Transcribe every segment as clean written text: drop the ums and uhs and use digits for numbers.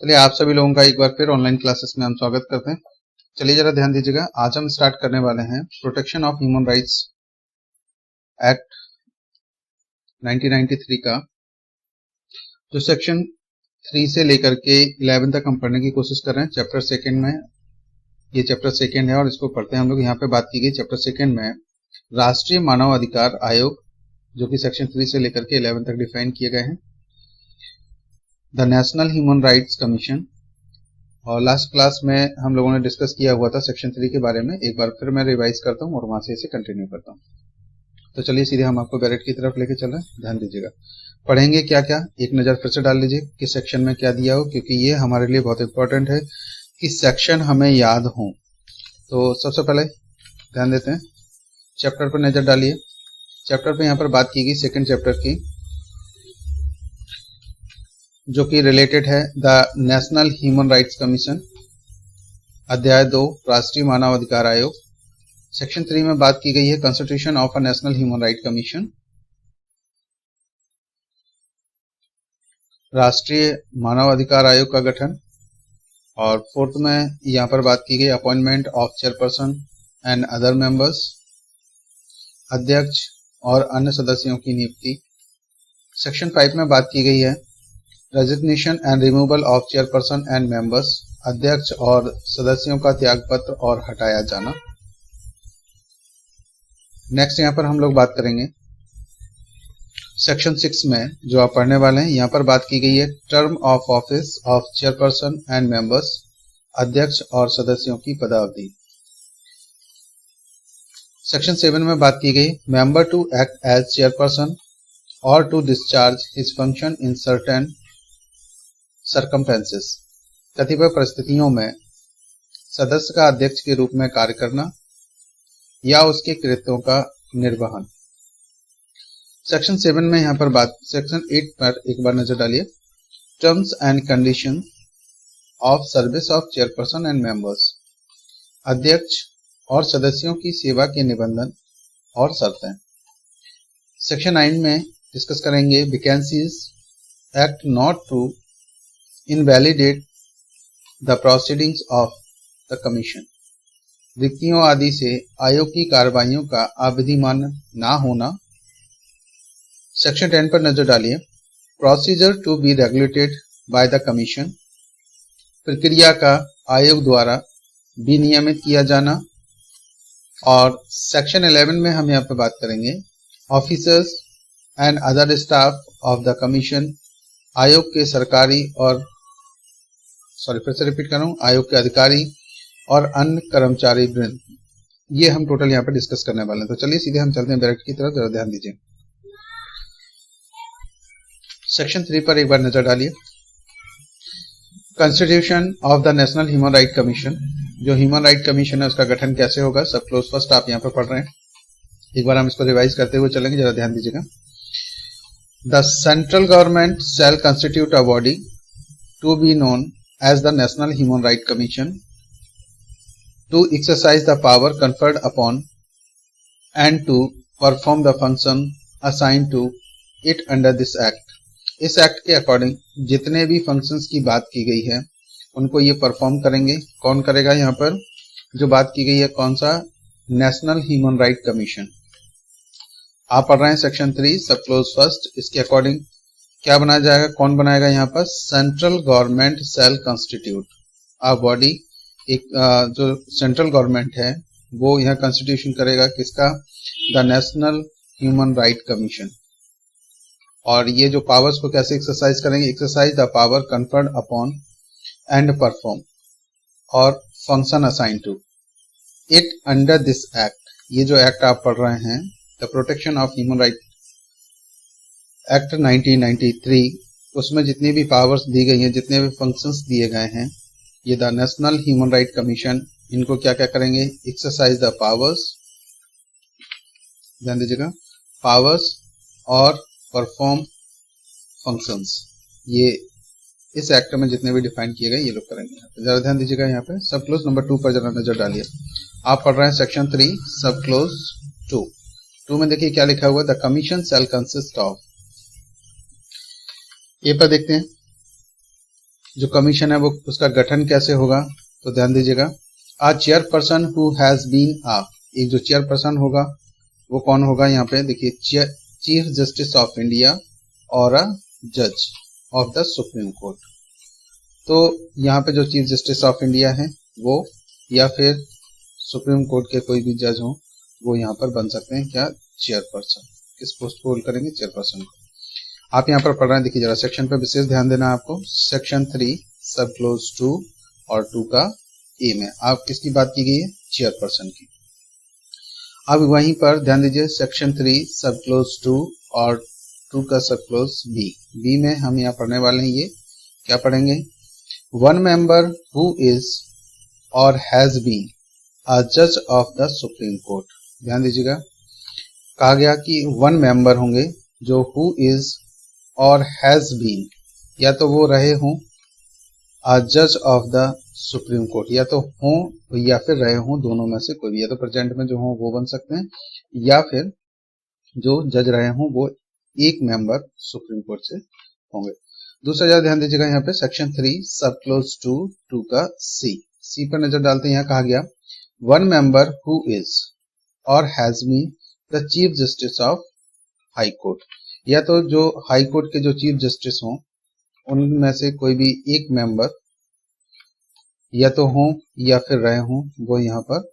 चलिए आप सभी लोगों का एक बार फिर ऑनलाइन क्लासेस में हम स्वागत करते हैं। चलिए जरा ध्यान दीजिएगा, आज हम स्टार्ट करने वाले हैं protection of human rights act 1993 का, जो सेक्शन 3 से लेकर के 11 तक हम पढ़ने की कोशिश कर रहे हैं। चैप्टर सेकेंड में ये चैप्टर सेकेंड है और इसको पढ़ते हैं हम लोग। यहाँ पे बात की गई चैप्टर सेकेंड में राष्ट्रीय मानव अधिकार आयोग, जो कि सेक्शन 3 से लेकर के 11 तक डिफाइन किए गए हैं। The national human rights commission, और लास्ट क्लास में हम लोगों ने डिस्कस किया हुआ था सेक्शन 3 के बारे में। एक बार फिर मैं रिवाइज करता हूँ और वहां से इसे कंटिन्यू करता हूँ। तो चलिए सीधे हम आपको बैरेट की तरफ लेके चल रहे हैं। ध्यान दीजिएगा, पढ़ेंगे क्या क्या, एक नज़र फिर से डाल लीजिए कि सेक्शन में क्या दिया हो, क्योंकि ये हमारे लिए बहुत इंपॉर्टेंट है कि सेक्शन हमें याद हो। तो सबसे पहले ध्यान देते हैं, चैप्टर पर नज़र डालिए। चैप्टर पे यहाँ पर बात की गई सेकेंड चैप्टर की, जो कि रिलेटेड है the national human rights commission. अध्याय 2 राष्ट्रीय मानव अधिकार आयोग। सेक्शन 3 में बात की गई है constitution of a national human right commission, राष्ट्रीय मानव अधिकार आयोग का गठन। और फोर्थ में यहाँ पर बात की गई appointment of chairperson and other members, अध्यक्ष और अन्य सदस्यों की नियुक्ति। सेक्शन 5 में बात की गई है resignation and removal of chairperson and members, अध्यक्ष और सदस्यों का त्यागपत्र और हटाया जाना। नेक्स्ट यहाँ पर हम लोग बात करेंगे सेक्शन 6 में, जो आप पढ़ने वाले हैं। यहाँ पर बात की गई है term of office of chairperson and members, अध्यक्ष और सदस्यों की पदावधि। सेक्शन 7 में बात की गई member to act as chairperson और to discharge his function in certain circumstances, कतिपय परिस्थितियों में सदस्य का अध्यक्ष के रूप में कार्य करना या उसके कृत्यों का निर्वहन। सेक्शन 7 में यहाँ पर बात, सेक्शन 8 पर एक बार नजर डालिए, terms and condition of service of chairperson and members, अध्यक्ष और सदस्यों की सेवा के निबंधन और शर्तें। सेक्शन 9 में डिस्कस करेंगे vacancies act not to invalidate the proceedings of the commission, रिक्तियों आदि से आयोग की कार्रवाइयों का अविधिमान ना होना। सेक्शन 10 पर नजर डालिए, procedure to be regulated by the commission, प्रक्रिया का आयोग द्वारा विनियमित किया जाना। और सेक्शन 11 में हम यहाँ पे बात करेंगे officers and other staff of the commission, आयोग के सरकारी और फिर से रिपीट कर रहा हूँ, आयोग के अधिकारी और अन्य कर्मचारी वृंद। ये हम टोटल यहाँ पे डिस्कस करने वाले हैं। तो चलिए सीधे हम चलते हैं बैरेट की तरफ, जरा ध्यान दीजिए। सेक्शन 3 पर एक बार नजर डालिए, constitution of the national human right commission, जो ह्यूमन राइट कमीशन है उसका गठन कैसे होगा, सब क्लोज फर्स्ट आप यहाँ पे पढ़ रहे हैं। एक बार हम इसको रिवाइज करते हुए चलेंगे, जरा ध्यान दीजिएगा। The central government shall constitute a body to be known as the National Human Rights Commission to exercise the power conferred upon and to perform the function assigned to it under this act। इस act के according जितने भी functions की बात की गई है उनको ये परफॉर्म करेंगे। कौन करेगा? यहाँ पर जो बात की गई है, कौन सा? National human right commission. आप पढ़ रहे हैं सेक्शन 3 सब क्लोज फर्स्ट। इसके अकॉर्डिंग क्या बनाया जाएगा, कौन बनाएगा? यहाँ पर central government shall constitute a body, एक जो सेंट्रल गवर्नमेंट है वो यहाँ कंस्टिट्यूशन करेगा किसका? The national human right commission. और ये जो पावर्स को कैसे एक्सरसाइज करेंगे? Exercise the power conferred upon and perform और function assign to it under this act. ये जो एक्ट आप पढ़ रहे हैं, the protection of human right act 1993, उसमें जितनी भी पावर्स दी गई हैं, जितने भी फंक्शंस दिए गए हैं, ये the national human right commission इनको क्या क्या करेंगे? एक्सरसाइज द पावर्स, ध्यान दीजिएगा, पावर्स और परफॉर्म फंक्शंस। ये इस एक्ट में जितने भी डिफाइन किए गए ये लोग करेंगे। जरा ध्यान दीजिएगा, यहाँ पे सब क्लोज नंबर 2 पर जरा नजर डालिए। आप पढ़ रहे हैं सेक्शन 3 सब क्लोज 2 में देखिए क्या लिखा हुआ है, the commission shall consist of. A पर देखते हैं, जो कमीशन है वो उसका गठन कैसे होगा, तो ध्यान दीजिएगा। आ चेयरपर्सन हु हैज बीन एक जो चेयरपर्सन होगा वो कौन होगा, यहाँ पे देखिए चीफ जस्टिस ऑफ इंडिया और अ जज ऑफ द सुप्रीम कोर्ट। तो यहाँ पे जो चीफ जस्टिस ऑफ इंडिया है वो या फिर सुप्रीम कोर्ट के कोई भी जज हो वो यहाँ पर बन सकते हैं क्या, चेयरपर्सन। किस पोस्ट को होल्ड करेंगे, चेयरपर्सन को। आप यहाँ पर पढ़ रहे हैं, देखिए जरा सेक्शन पे विशेष ध्यान देना है आपको। सेक्शन 3 सब क्लोज 2 और 2 का ए में आप किसकी बात की गई है, चेयरपर्सन की। अब वहीं पर ध्यान दीजिए सेक्शन 3 सब क्लोज 2 और 2 का सब क्लोज बी में हम यहाँ पढ़ने वाले हैं, ये क्या पढ़ेंगे, one member who is or has been a जज ऑफ द सुप्रीम कोर्ट। ध्यान दीजिएगा, कहा गया कि वन मेंबर होंगे जो who is or has been, या तो वो रहे हों अ जज ऑफ द सुप्रीम कोर्ट, या तो हों या फिर रहे हों, दोनों में से कोई भी, या तो प्रेजेंट में जो हों वो बन सकते हैं या फिर जो जज रहे हों वो एक मेंबर सुप्रीम कोर्ट से होंगे। दूसरा जरा ध्यान दीजिएगा, यहाँ पे सेक्शन 3 सब क्लोज 2 का सी पर नजर डालते हैं। यहाँ कहा गया one member who is or has been the chief justice of high court, या तो जो हाई कोर्ट के जो चीफ जस्टिस हों उनमें से कोई भी एक मेंबर या तो हों या फिर रहे हों, वो यहाँ पर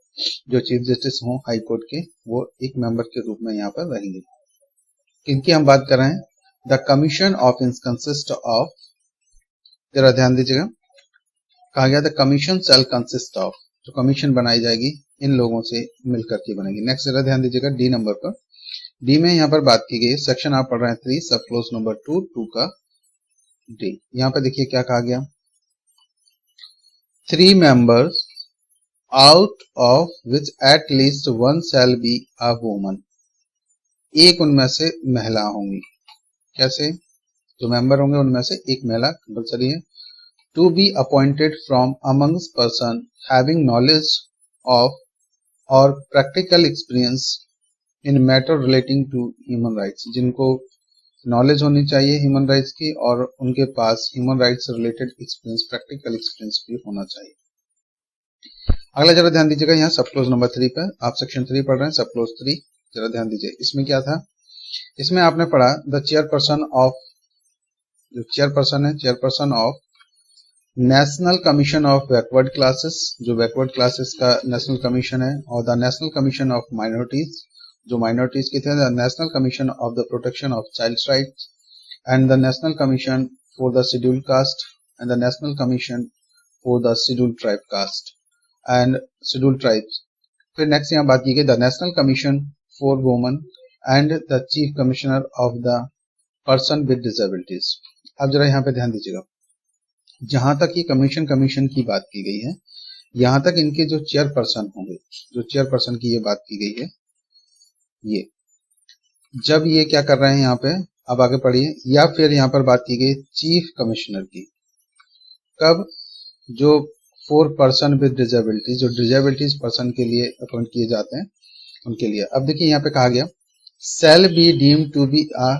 जो चीफ जस्टिस हों हाई कोर्ट के वो एक मेंबर के रूप में यहाँ पर रहेंगे। किनकी हम बात कर रहे हैं, the commission of consist of, जरा ध्यान दीजिएगा, कहा गया the commission shall consist of, जो कमीशन बनाई जाएगी इन लोगों से मिलकर के बनेगी। नेक्स्ट जरा ध्यान दीजिएगा डी नंबर पर, डी में यहाँ पर बात की गई सेक्शन आप पढ़ रहे हैं 3 सब क्लोज नंबर 2 का डी। यहाँ पर देखिए क्या कहा गया, 3 members out of which at least one shall be a woman, एक उनमें से महिला होंगी। कैसे, जो मेंबर होंगे उनमें से एक महिला कंपल्सरी है। To be appointed from amongst person having knowledge of और practical experience in matter relating to human rights, जिनको नॉलेज होनी चाहिए ह्यूमन राइट्स की और उनके पास ह्यूमन राइट्स से रिलेटेड एक्सपीरियंस, प्रैक्टिकल एक्सपीरियंस भी होना चाहिए। अगला जरा ध्यान दीजिएगा, यहाँ सब क्लोज नंबर 3 पर आप सेक्शन 3 पढ़ रहे हैं, सब क्लोज 3 जरा ध्यान दीजिए। इसमें क्या था, इसमें आपने पढ़ा द चेयरपर्सन ऑफ, जो चेयरपर्सन है chairperson of national commission of backward classes, जो बैकवर्ड क्लासेस का नेशनल कमीशन है, और the national commission of minorities, जो माइनॉरिटीज के थे, the national commission of the protection of child's rights and the national commission for the scheduled caste and the national commission for the scheduled tribe caste and scheduled tribes. फिर next यहाँ बात की गई the national commission for women and the chief commissioner of the person with disabilities. अब जरा यहाँ पे ध्यान दीजिएगा, जहां तक ये कमीशन की बात की गई है, यहां तक इनके जो चेयरपर्सन होंगे, जो चेयरपर्सन की ये बात की गई है, ये जब ये क्या कर रहे हैं यहाँ पे, अब आगे पढ़िए, या फिर यहाँ पर बात की गई चीफ कमिश्नर की, कब, जो 4 पर्सन विद डिजेबिलिटीज, जो डिजेबिलिटीज पर्सन के लिए अपॉइंट किए जाते हैं उनके लिए। अब देखिए यहाँ पे कहा गया shall be deemed to be a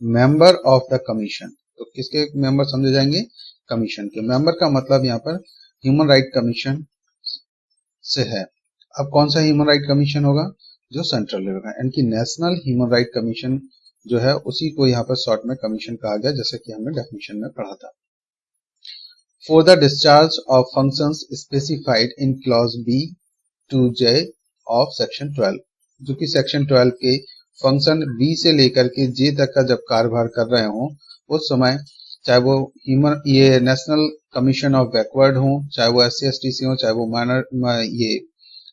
member of the commission, तो किसके मेंबर समझे जाएंगे, कमीशन के। मेंबर का मतलब यहाँ पर ह्यूमन राइट कमीशन से है। अब कौन सा ह्यूमन राइट कमीशन होगा, जो सेंट्रल लेवल का, यानी कि नेशनल ह्यूमन राइट कमीशन जो है उसी को यहाँ पर शॉर्ट में कमीशन कहा गया, जैसे कि हमने डेफिनेशन में पढ़ा था। For the discharge of functions specified in clause b to j of section 12, जो कि सेक्शन 12 के फंक्शन बी से लेकर के जे तक का जब कार्यभार कर रहे हों उस समय, चाहे वो ह्यूमन ये नेशनल कमीशन ऑफ बैकवर्ड हो, चाहे वो SC/ST से हो, चाहे वो ये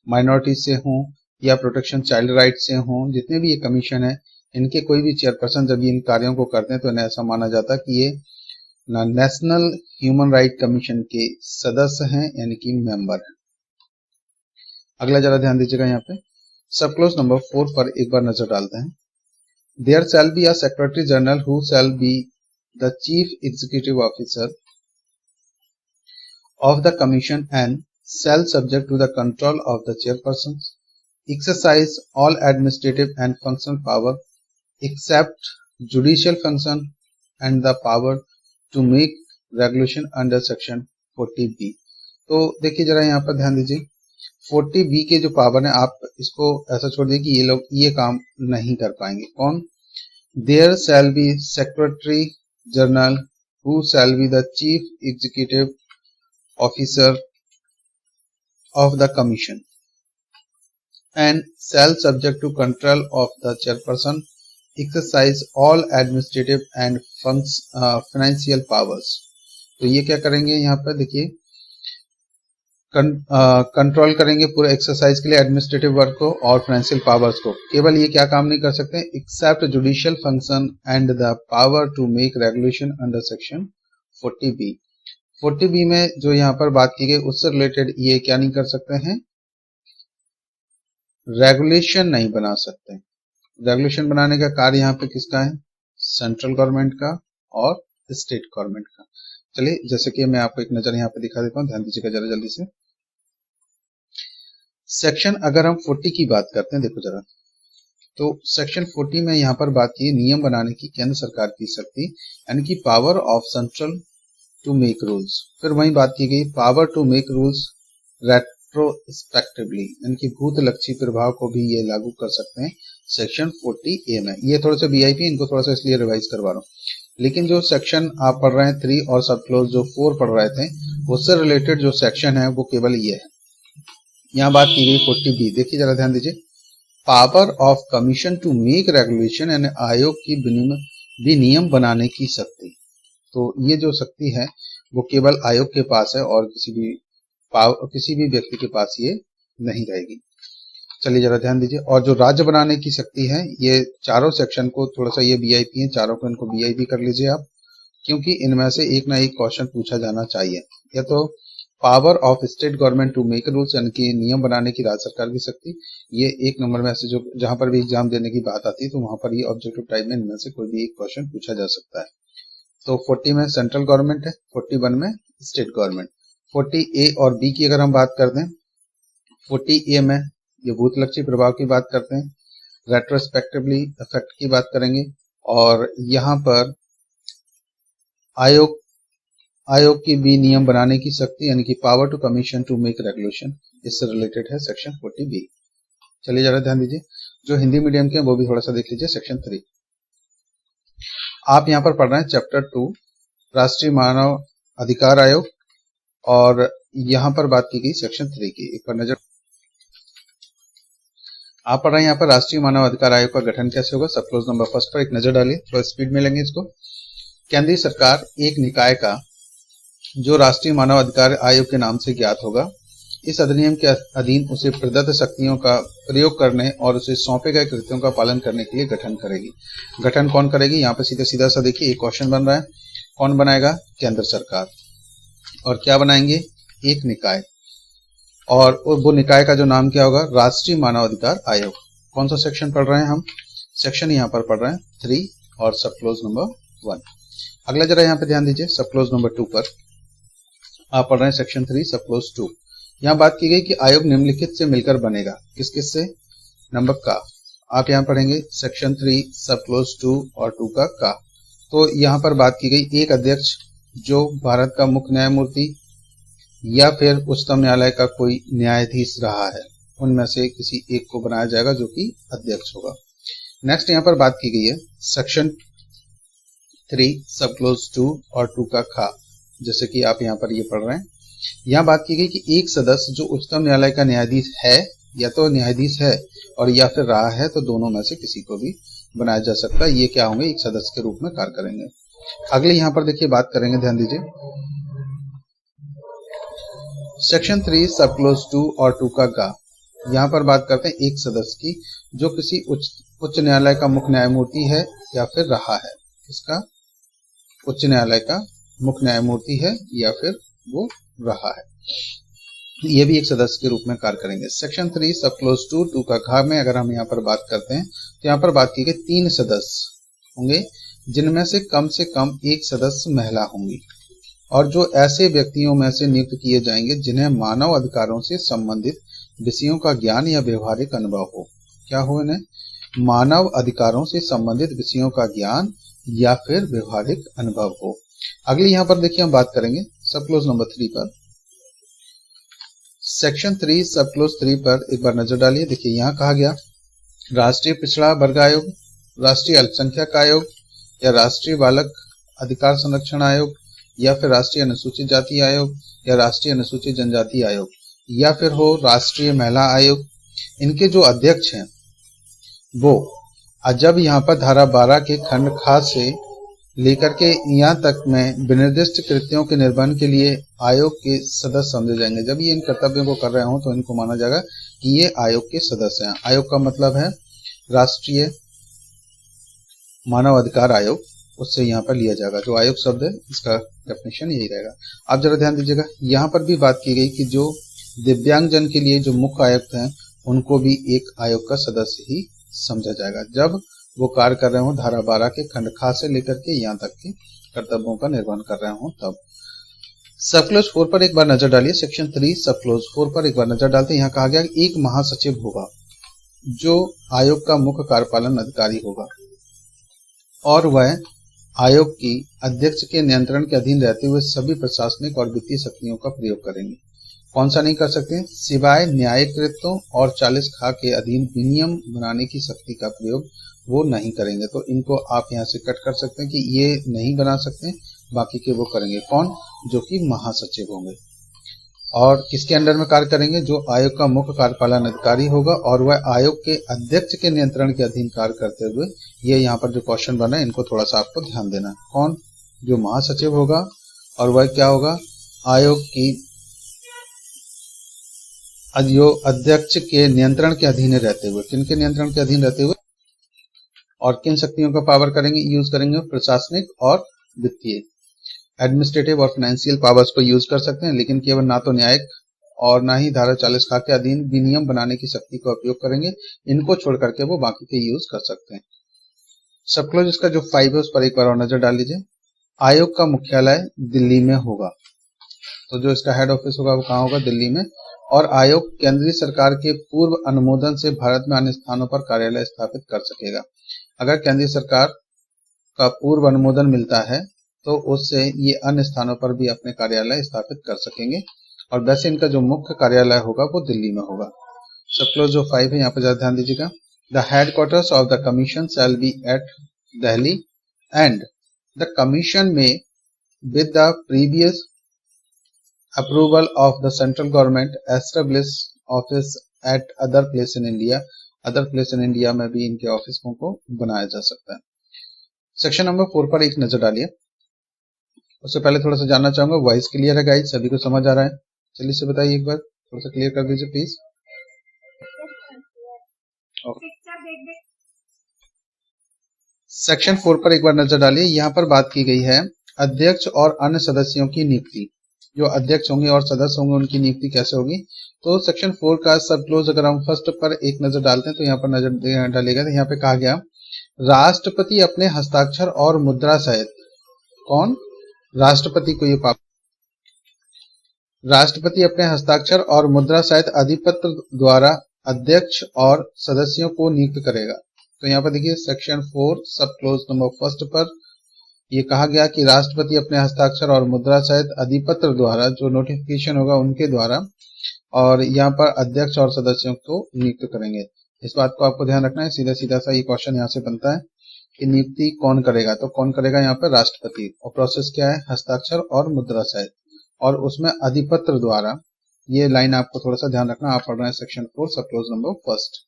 माइनॉरिटीज से हो या प्रोटेक्शन चाइल्ड राइट से हो, जितने भी ये कमीशन है इनके कोई भी चेयरपर्सन जब ये इन कार्यों को करते हैं तो इन्हें ऐसा माना जाता है कि ये नेशनल ह्यूमन राइट कमीशन के सदस्य हैं, यानी कि मेंबर हैं। अगला जरा ध्यान दीजिएगा, यहाँ पे सब क्लोज नंबर 4 पर एक बार नजर डालते हैं। There shall be a secretary general who shall be the chief executive officer of the commission and shall subject to the control of the chairperson, exercise all administrative and functional power except judicial function and the power to make regulation under section 40B। तो देखिए जरा यहाँ पर ध्यान दीजिए, 40B के जो power है आप इसको ऐसा छोड़ दीजिए कि ये लोग ये काम नहीं कर पाएंगे। कौन? There shall be secretary general who shall be the chief executive officer of the commission and shall subject to control of the chairperson exercise all administrative and financial powers। तो ये क्या करेंगे यहाँ पर देखिए, कंट्रोल करेंगे पूरे एक्सरसाइज के लिए एडमिनिस्ट्रेटिव वर्क को और फाइनेंशियल पावर्स को। केवल ये क्या काम नहीं कर सकते, except judicial function and the power to make regulation under section 40B। 40B में जो यहाँ पर बात की गई उससे रिलेटेड ये क्या नहीं कर सकते हैं, रेगुलेशन नहीं बना सकते। रेगुलेशन बनाने का कार्य यहाँ पे किसका है, सेंट्रल गवर्नमेंट का और स्टेट गवर्नमेंट का। चलिए जैसे कि मैं आपको एक नजर यहाँ पे दिखा देता हूँ, ध्यान दीजिएगा जरा जल्दी से। सेक्शन अगर हम 40 की बात करते हैं, देखो जरा, तो सेक्शन 40 में यहाँ पर बात की नियम बनाने की केंद्र सरकार की शक्ति यानी कि power of central to make rules. फिर वही बात की गई power to make rules retrospectively यानी कि भूतलक्षी प्रभाव को भी ये लागू कर सकते हैं सेक्शन 40A में। ये थोड़ा सा VIP, इनको थोड़ा सा इसलिए रिवाइज करवा रहा हूँ, लेकिन जो सेक्शन आप पढ़ रहे हैं 3 और सब क्लोज जो 4 पढ़ रहे थे उससे रिलेटेड जो सेक्शन है वो केवल ये है। यहाँ बात की गई 40B, देखिए जरा ध्यान दीजिए, power of commission to make regulation यानी आयोग की भी नियम बनाने की शक्ति। तो ये जो शक्ति है वो केवल आयोग के पास है और किसी भी व्यक्ति के पास ये नहीं रहेगी। चलिए जरा ध्यान दीजिए, और जो राज्य बनाने की शक्ति है, ये चारों सेक्शन को थोड़ा सा ये VIP है, चारों को इनको VIP कर लीजिए आप, क्योंकि इनमें से एक ना एक क्वेश्चन पूछा जाना चाहिए। या तो power of state government to make rules यानी कि नियम बनाने की राज्य सरकार की शक्ति, ये 1 नंबर में से जो जहां पर भी एग्जाम देने की बात आती है तो वहां पर ये ऑब्जेक्टिव टाइप में इनमें से कोई भी एक क्वेश्चन पूछा जा सकता है। तो 40 में सेंट्रल गवर्नमेंट है, 41 में स्टेट गवर्नमेंट। 40A और B की अगर हम बात करते हैं, 40A में ये भूतलक्षी प्रभाव की बात करते हैं, रेट्रोस्पेक्टिवली इफेक्ट की बात करेंगे, और यहाँ पर आयोग की भी नियम बनाने की शक्ति यानी कि power to commission to make regulation, इससे रिलेटेड है सेक्शन 40B। चलिए जरा ध्यान दीजिए, जो हिंदी मीडियम के वो भी थोड़ा सा देख लीजिए। सेक्शन 3 आप यहाँ पर पढ़ रहे हैं चैप्टर 2 राष्ट्रीय मानव अधिकार आयोग, और यहाँ पर बात की गई सेक्शन 3 की। एक बार नजर आप पढ़ रहे हैं यहाँ पर राष्ट्रीय मानव अधिकार आयोग का गठन कैसे होगा, सब क्लोज नंबर 1 पर एक नजर डालिए, थोड़ा स्पीड में लेंगे इसको। केंद्रीय सरकार एक निकाय का जो राष्ट्रीय मानव अधिकार आयोग के नाम से ज्ञात होगा, इस अधिनियम के अधीन उसे प्रदत्त शक्तियों का प्रयोग करने और उसे सौंपे गए कृत्यों का पालन करने के लिए गठन करेगी। गठन कौन करेगी, यहाँ पे सीधा सीधा सा देखिए एक क्वेश्चन बन रहा है, कौन बनाएगा, केंद्र सरकार। और क्या बनाएंगे, एक निकाय, और वो निकाय का जो नाम क्या होगा, राष्ट्रीय मानव अधिकार आयोग। कौन सा सेक्शन पढ़ रहे हैं हम, सेक्शन यहाँ पर पढ़ रहे हैं 3 और सब क्लोज नंबर 1। अगला जरा यहाँ पे ध्यान दीजिए, सब क्लोज नंबर 2 पर आप पढ़ रहे हैं सेक्शन 3 सब क्लोज 2। यहाँ बात की गई कि आयोग निम्नलिखित से मिलकर बनेगा, किस किस से, नंबर का आप यहाँ पढ़ेंगे सेक्शन 3 सब क्लोज 2 और 2 का। तो यहाँ पर बात की गई एक अध्यक्ष जो भारत का मुख्य न्यायमूर्ति या फिर उच्चतम न्यायालय का कोई न्यायाधीश रहा है, उनमें से किसी एक को बनाया जाएगा जो कि अध्यक्ष होगा। नेक्स्ट यहाँ पर बात की गई है सेक्शन 3 सब क्लोज 2 और 2 का खा, जैसे कि आप यहाँ पर ये पढ़ रहे हैं। यहाँ बात की गई कि एक सदस्य जो उच्चतम न्यायालय का न्यायाधीश है, या तो न्यायाधीश है और या फिर रहा है, तो दोनों में से किसी को भी बनाया जा सकता है। ये क्या होंगे, एक सदस्य के रूप में कार्य करेंगे। अगले यहाँ पर देखिए बात करेंगे, ध्यान दीजिए, सेक्शन 3 सब क्लोज 2 और 2 का यहाँ पर बात करते हैं एक सदस्य की जो किसी उच्च न्यायालय का मुख्य न्यायमूर्ति है या फिर रहा है। इसका उच्च न्यायालय का मुख्य न्यायमूर्ति है या फिर वो रहा है, ये भी एक सदस्य के रूप में कार्य करेंगे। सेक्शन 3 सब क्लोज 2 का घा में अगर हम यहाँ पर बात करते हैं तो यहाँ पर बात की गई 3 सदस्य होंगे जिनमें से कम एक सदस्य महिला होंगी, और जो ऐसे व्यक्तियों में से नियुक्त किए जाएंगे जिन्हें मानव अधिकारों से संबंधित विषयों का ज्ञान या व्यवहारिक अनुभव हो। क्या हो, इन्हें मानव अधिकारों से संबंधित विषयों का ज्ञान या फिर व्यवहारिक अनुभव हो। अगली यहाँ पर देखिए हम बात करेंगे सब क्लोज नंबर 3 पर। सेक्शन 3 सब क्लोज 3 पर एक बार नजर डालिए। देखिए यहाँ कहा गया राष्ट्रीय पिछड़ा वर्ग आयोग, राष्ट्रीय अल्पसंख्यक आयोग, या राष्ट्रीय बालक अधिकार संरक्षण आयोग, या फिर राष्ट्रीय अनुसूचित जाति आयोग, या राष्ट्रीय अनुसूचित जनजाति आयोग, या फिर हो राष्ट्रीय महिला आयोग। इनके जो अध्यक्ष हैं वो जब यहाँ पर धारा 12 के खंड ख से लेकर के यहाँ तक में विनिर्दिष्ट कृत्यों के निर्वहन के लिए आयोग के सदस्य समझे जाएंगे। जब ये इन कर्तव्यों को कर रहे हों तो इनको माना जाएगा कि ये आयोग के सदस्य हैं। आयोग का मतलब है राष्ट्रीय मानव अधिकार आयोग, उससे यहाँ पर लिया जाएगा। जो आयोग शब्द है इसका डेफिनेशन यही रहेगा। आप जरा ध्यान दीजिएगा, यहाँ पर भी बात की गई कि जो दिव्यांगजन के लिए जो मुख्य आयुक्त हैं उनको भी एक आयोग का सदस्य ही समझा जाएगा जब वो कार्य कर रहे हो धारा 12 के खंड ख से लेकर के यहाँ तक के कर्तव्यों का निर्वहन कर रहे हो तब। सब क्लोज 4 पर एक बार नजर डालिए। सेक्शन 3 सब क्लोज 4 पर एक बार नजर डालते हैं। यहाँ कहा गया एक महासचिव होगा जो आयोग का मुख्य कार्यपालन अधिकारी होगा और वह आयोग की अध्यक्ष के नियंत्रण के अधीन रहते हुए सभी प्रशासनिक और वित्तीय शक्तियों का प्रयोग करेंगे। कौन सा नहीं कर सकते? सिवाय न्यायिक कृत्यों और 40 ख के अधीन विनियम बनाने की शक्ति का प्रयोग वो नहीं करेंगे। तो इनको आप यहाँ से कट कर सकते हैं कि ये नहीं बना सकते, बाकी के वो करेंगे। कौन? जो कि महासचिव होंगे। और किसके अंडर में कार्य करेंगे? जो आयोग का मुख्य कार्यपालन अधिकारी होगा और वह आयोग के अध्यक्ष के नियंत्रण के अधीन कार्य करते हुए। ये यहाँ पर जो क्वेश्चन बना है इनको थोड़ा सा आपको ध्यान देना है। कौन? जो महासचिव होगा और वह क्या होगा? आयोग की जो अध्यक्ष के नियंत्रण के अधीन रहते हुए। किनके नियंत्रण के अधीन रहते हुए? और किन शक्तियों का पावर करेंगे? यूज करेंगे प्रशासनिक और वित्तीय, एडमिनिस्ट्रेटिव और फाइनेंशियल पावर्स को यूज कर सकते हैं, लेकिन केवल ना तो न्यायिक और ना ही धारा 40 ख के अधीन विनियम बनाने की शक्ति का उपयोग करेंगे। इनको छोड़ करके वो बाकी के यूज कर सकते हैं। सब क्लोज इसका जो 5 है उस पर एक बार और नजर डाल लीजिए। आयोग का मुख्यालय दिल्ली में होगा, तो जो इसका हेड ऑफिस होगा वो कहाँ होगा? दिल्ली में। और आयोग केंद्रीय सरकार के पूर्व अनुमोदन से भारत में अन्य स्थानों पर कार्यालय स्थापित कर सकेगा। अगर केंद्रीय सरकार का पूर्व अनुमोदन मिलता है तो उससे ये अन्य स्थानों पर भी अपने कार्यालय स्थापित कर सकेंगे। और वैसे इनका जो मुख्य कार्यालय होगा वो दिल्ली में होगा। सब क्लोज जो 5 है यहाँ पर ज्यादा ध्यान दीजिएगा। The headquarters of the commission shall be at Delhi and the commission may with the previous approval of the central government establish office at other place in India। Other place in India में भी इनके ऑफिसों को बनाया जा सकता है। Section number 4 पर एक नजर डालिए। उससे पहले थोड़ा सा जानना चाहूंगा, वॉइस क्लियर है गाइस? सभी को समझ आ रहा है? चलिए से बताइए एक बार, थोड़ा सा क्लियर कर दीजिए प्लीज। सेक्शन 4 पर एक बार नजर डालिए। यहाँ पर बात की गई है अध्यक्ष और अन्य सदस्यों की नियुक्ति। जो अध्यक्ष होंगे और सदस्य होंगे उनकी नियुक्ति कैसे होगी? तो सेक्शन 4 का सब क्लोज अगर हम फर्स्ट पर एक नजर डालते हैं तो यहाँ पर नजर डालेगा तो यहाँ पे कहा गया राष्ट्रपति अपने हस्ताक्षर और मुद्रा सहित। कौन? राष्ट्रपति को ये राष्ट्रपति अपने हस्ताक्षर और मुद्रा सहित अधिपत्र द्वारा अध्यक्ष और सदस्यों को नियुक्त करेगा। तो यहाँ पर देखिए सेक्शन 4 सब क्लोज नंबर फर्स्ट पर ये कहा गया कि राष्ट्रपति अपने हस्ताक्षर और मुद्रा सहित अधिपत्र द्वारा जो नोटिफिकेशन होगा उनके द्वारा और यहाँ पर अध्यक्ष और सदस्यों को नियुक्त करेंगे। इस बात को आपको ध्यान रखना है। सीधा सीधा सा ये क्वेश्चन यहाँ से बनता है कि नियुक्ति कौन करेगा? तो कौन करेगा? यहाँ पर राष्ट्रपति। और प्रोसेस क्या है? हस्ताक्षर और मुद्रा सहित और उसमें अधिपत्र द्वारा। ये लाइन आपको थोड़ा सा ध्यान रखना। आप पढ़ रहे हैं सेक्शन 4 सब क्लोज नंबर फर्स्ट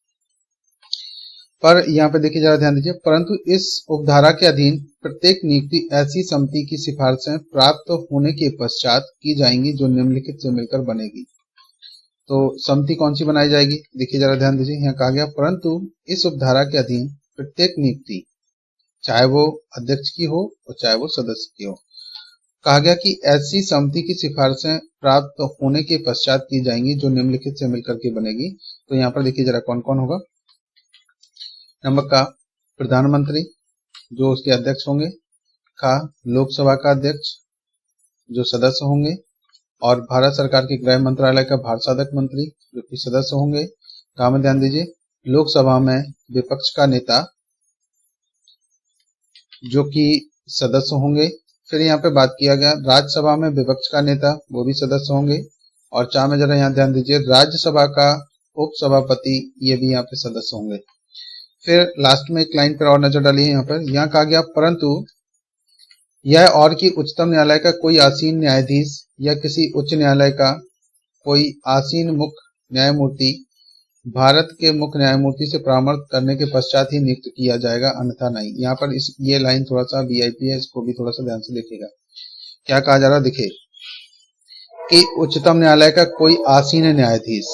पर। यहाँ पे देखिए जरा ध्यान दीजिए। परंतु इस उपधारा के अधीन प्रत्येक नियुक्ति ऐसी समिति की सिफारिशें प्राप्त होने के पश्चात की जाएंगी जो निम्नलिखित से मिलकर बनेगी। तो समिति कौन सी बनाई जाएगी? देखिए जरा ध्यान दीजिए। यहाँ कहा गया परंतु इस उपधारा के अधीन प्रत्येक नियुक्ति, चाहे वो अध्यक्ष की हो और चाहे वो सदस्य की हो, कहा गया कि ऐसी समिति की सिफारिशें प्राप्त होने के पश्चात की जाएंगी जो निम्नलिखित से मिलकर के बनेगी। तो यहाँ पर देखिए जरा कौन कौन होगा। नंबर का प्रधानमंत्री जो उसके अध्यक्ष होंगे, का लोकसभा का अध्यक्ष जो सदस्य होंगे, और भारत सरकार के गृह मंत्रालय का भारत साधक मंत्री जो कि सदस्य होंगे। कहा में ध्यान दीजिए। लोकसभा में विपक्ष का नेता जो कि सदस्य होंगे, फिर यहाँ पे बात किया गया राज्यसभा में विपक्ष का नेता, वो भी सदस्य होंगे। और 4 में जरा यहाँ ध्यान दीजिए, राज्यसभा का उपसभापति, ये भी यहाँ पे सदस्य होंगे। फिर लास्ट में एक लाइन पर और नजर डालिए, यहाँ कहा गया परंतु यह और कि उच्चतम न्यायालय का कोई आसीन न्यायाधीश या किसी उच्च न्यायालय का कोई आसीन मुख्य न्यायमूर्ति भारत के मुख्य न्यायमूर्ति से परामर्श करने के पश्चात ही नियुक्त किया जाएगा, अन्यथा नहीं। यहाँ पर ये लाइन थोड़ा सा वीआईपी है, इसको भी थोड़ा सा ध्यान से देखिएगा। क्या कहा जा रहा, देखिए कि उच्चतम न्यायालय का कोई आसीन न्यायाधीश,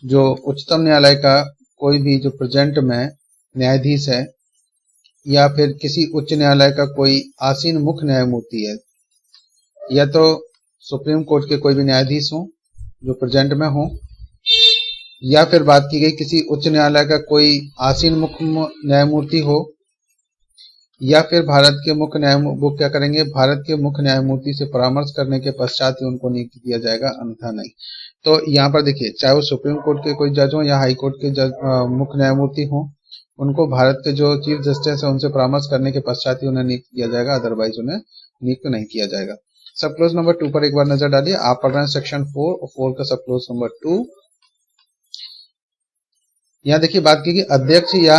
जो उच्चतम न्यायालय का कोई भी जो प्रेजेंट में न्यायाधीश है या फिर किसी उच्च न्यायालय का कोई आसीन मुख्य न्यायमूर्ति है, या तो सुप्रीम कोर्ट के कोई भी न्यायाधीश हो जो प्रेजेंट में हो, या फिर बात की गई किसी उच्च न्यायालय का कोई आसीन मुख्य न्यायमूर्ति हो, या फिर भारत के मुख्य न्यायमूर्ति क्या करेंगे, भारत के मुख्य न्यायमूर्ति से परामर्श करने के पश्चात ही उनको नियुक्त किया जाएगा, अन्यथा नहीं। तो यहाँ पर देखिए, चाहे वो सुप्रीम कोर्ट के कोई जज हो या हाई कोर्ट के जज मुख्य न्यायमूर्ति हो, उनको भारत के जो चीफ जस्टिस है उनसे परामर्श करने के पश्चात ही उन्हें नियुक्त किया जाएगा, अदरवाइज उन्हें नियुक्त नहीं किया जाएगा। सब क्लोज नंबर 2 पर एक बार नजर डालिए। आप पढ़ रहे हैं सेक्शन 4 और 4 का सब क्लोज नंबर 2। यहाँ देखिए बात की गई अध्यक्ष या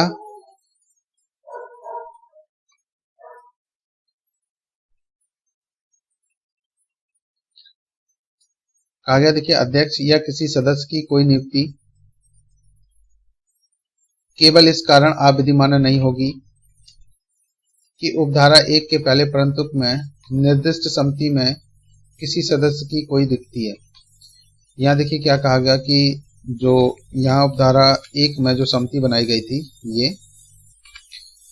कहा गया, देखिए अध्यक्ष या किसी सदस्य की कोई नियुक्ति केवल इस कारण अविधिमान्य नहीं होगी कि उपधारा 1 के पहले परंतु में निर्दिष्ट समिति में किसी सदस्य की कोई दिखती है। यहाँ देखिए क्या कहा गया कि जो यहाँ उपधारा 1 में जो समिति बनाई गई थी, ये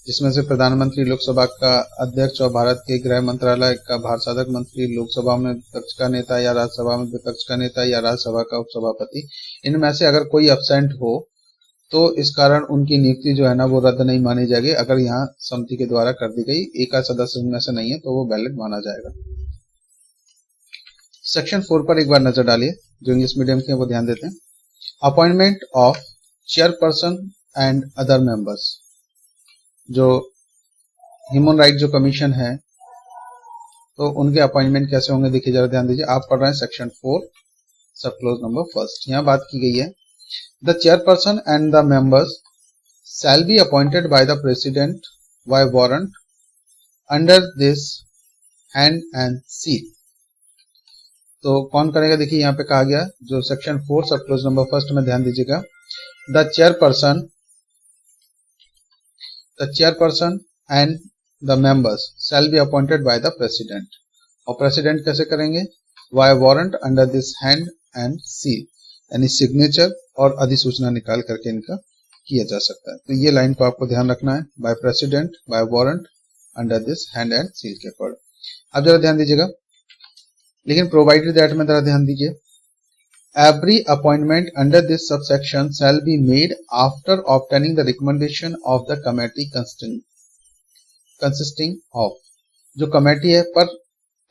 जिसमें से प्रधानमंत्री, लोकसभा का अध्यक्ष और भारत के गृह मंत्रालय का भारसाधक मंत्री, लोकसभा में विपक्ष का नेता या राज्यसभा में विपक्ष का नेता या राज्यसभा का उपसभापति, इनमें से अगर कोई एब्सेंट हो तो इस कारण उनकी नियुक्ति जो है ना वो रद्द नहीं मानी जाएगी। अगर यहाँ समिति के द्वारा कर दी गई एक सदस्य में से नहीं है तो वो वैलिड माना जाएगा। सेक्शन 4 पर एक बार नजर डालिए, जो इंग्लिश मीडियम के वो ध्यान देते हैं। Appointment of chairperson and other members, जो ह्यूमन राइट जो कमीशन है तो उनके अपॉइंटमेंट कैसे होंगे, देखिए जरा ध्यान दीजिए। आप पढ़ रहे हैं सेक्शन 4 सब क्लोज नंबर 1। यहाँ बात की गई है, The chairperson and the members shall be appointed by the president by warrant under this hand and seal। तो कौन करेगा, देखिए यहाँ पे कहा गया जो सेक्शन 4 सब क्लोज नंबर 1 में ध्यान दीजिएगा। The chairperson and the members shall be appointed by the president। और प्रेसिडेंट कैसे करेंगे, by warrant under this hand and seal, यानी सिग्नेचर और अधिसूचना निकाल करके इनका किया जा सकता है। तो ये लाइन को आपको ध्यान रखना है, by president, by warrant, under this hand and seal के अकॉर्डिंग। अब जरा ध्यान दीजिएगा, लेकिन प्रोवाइडेड दैट में जरा ध्यान दीजिए, every appointment under this subsection shall be made after obtaining the recommendation of the committee consisting of, जो कमेटी है पर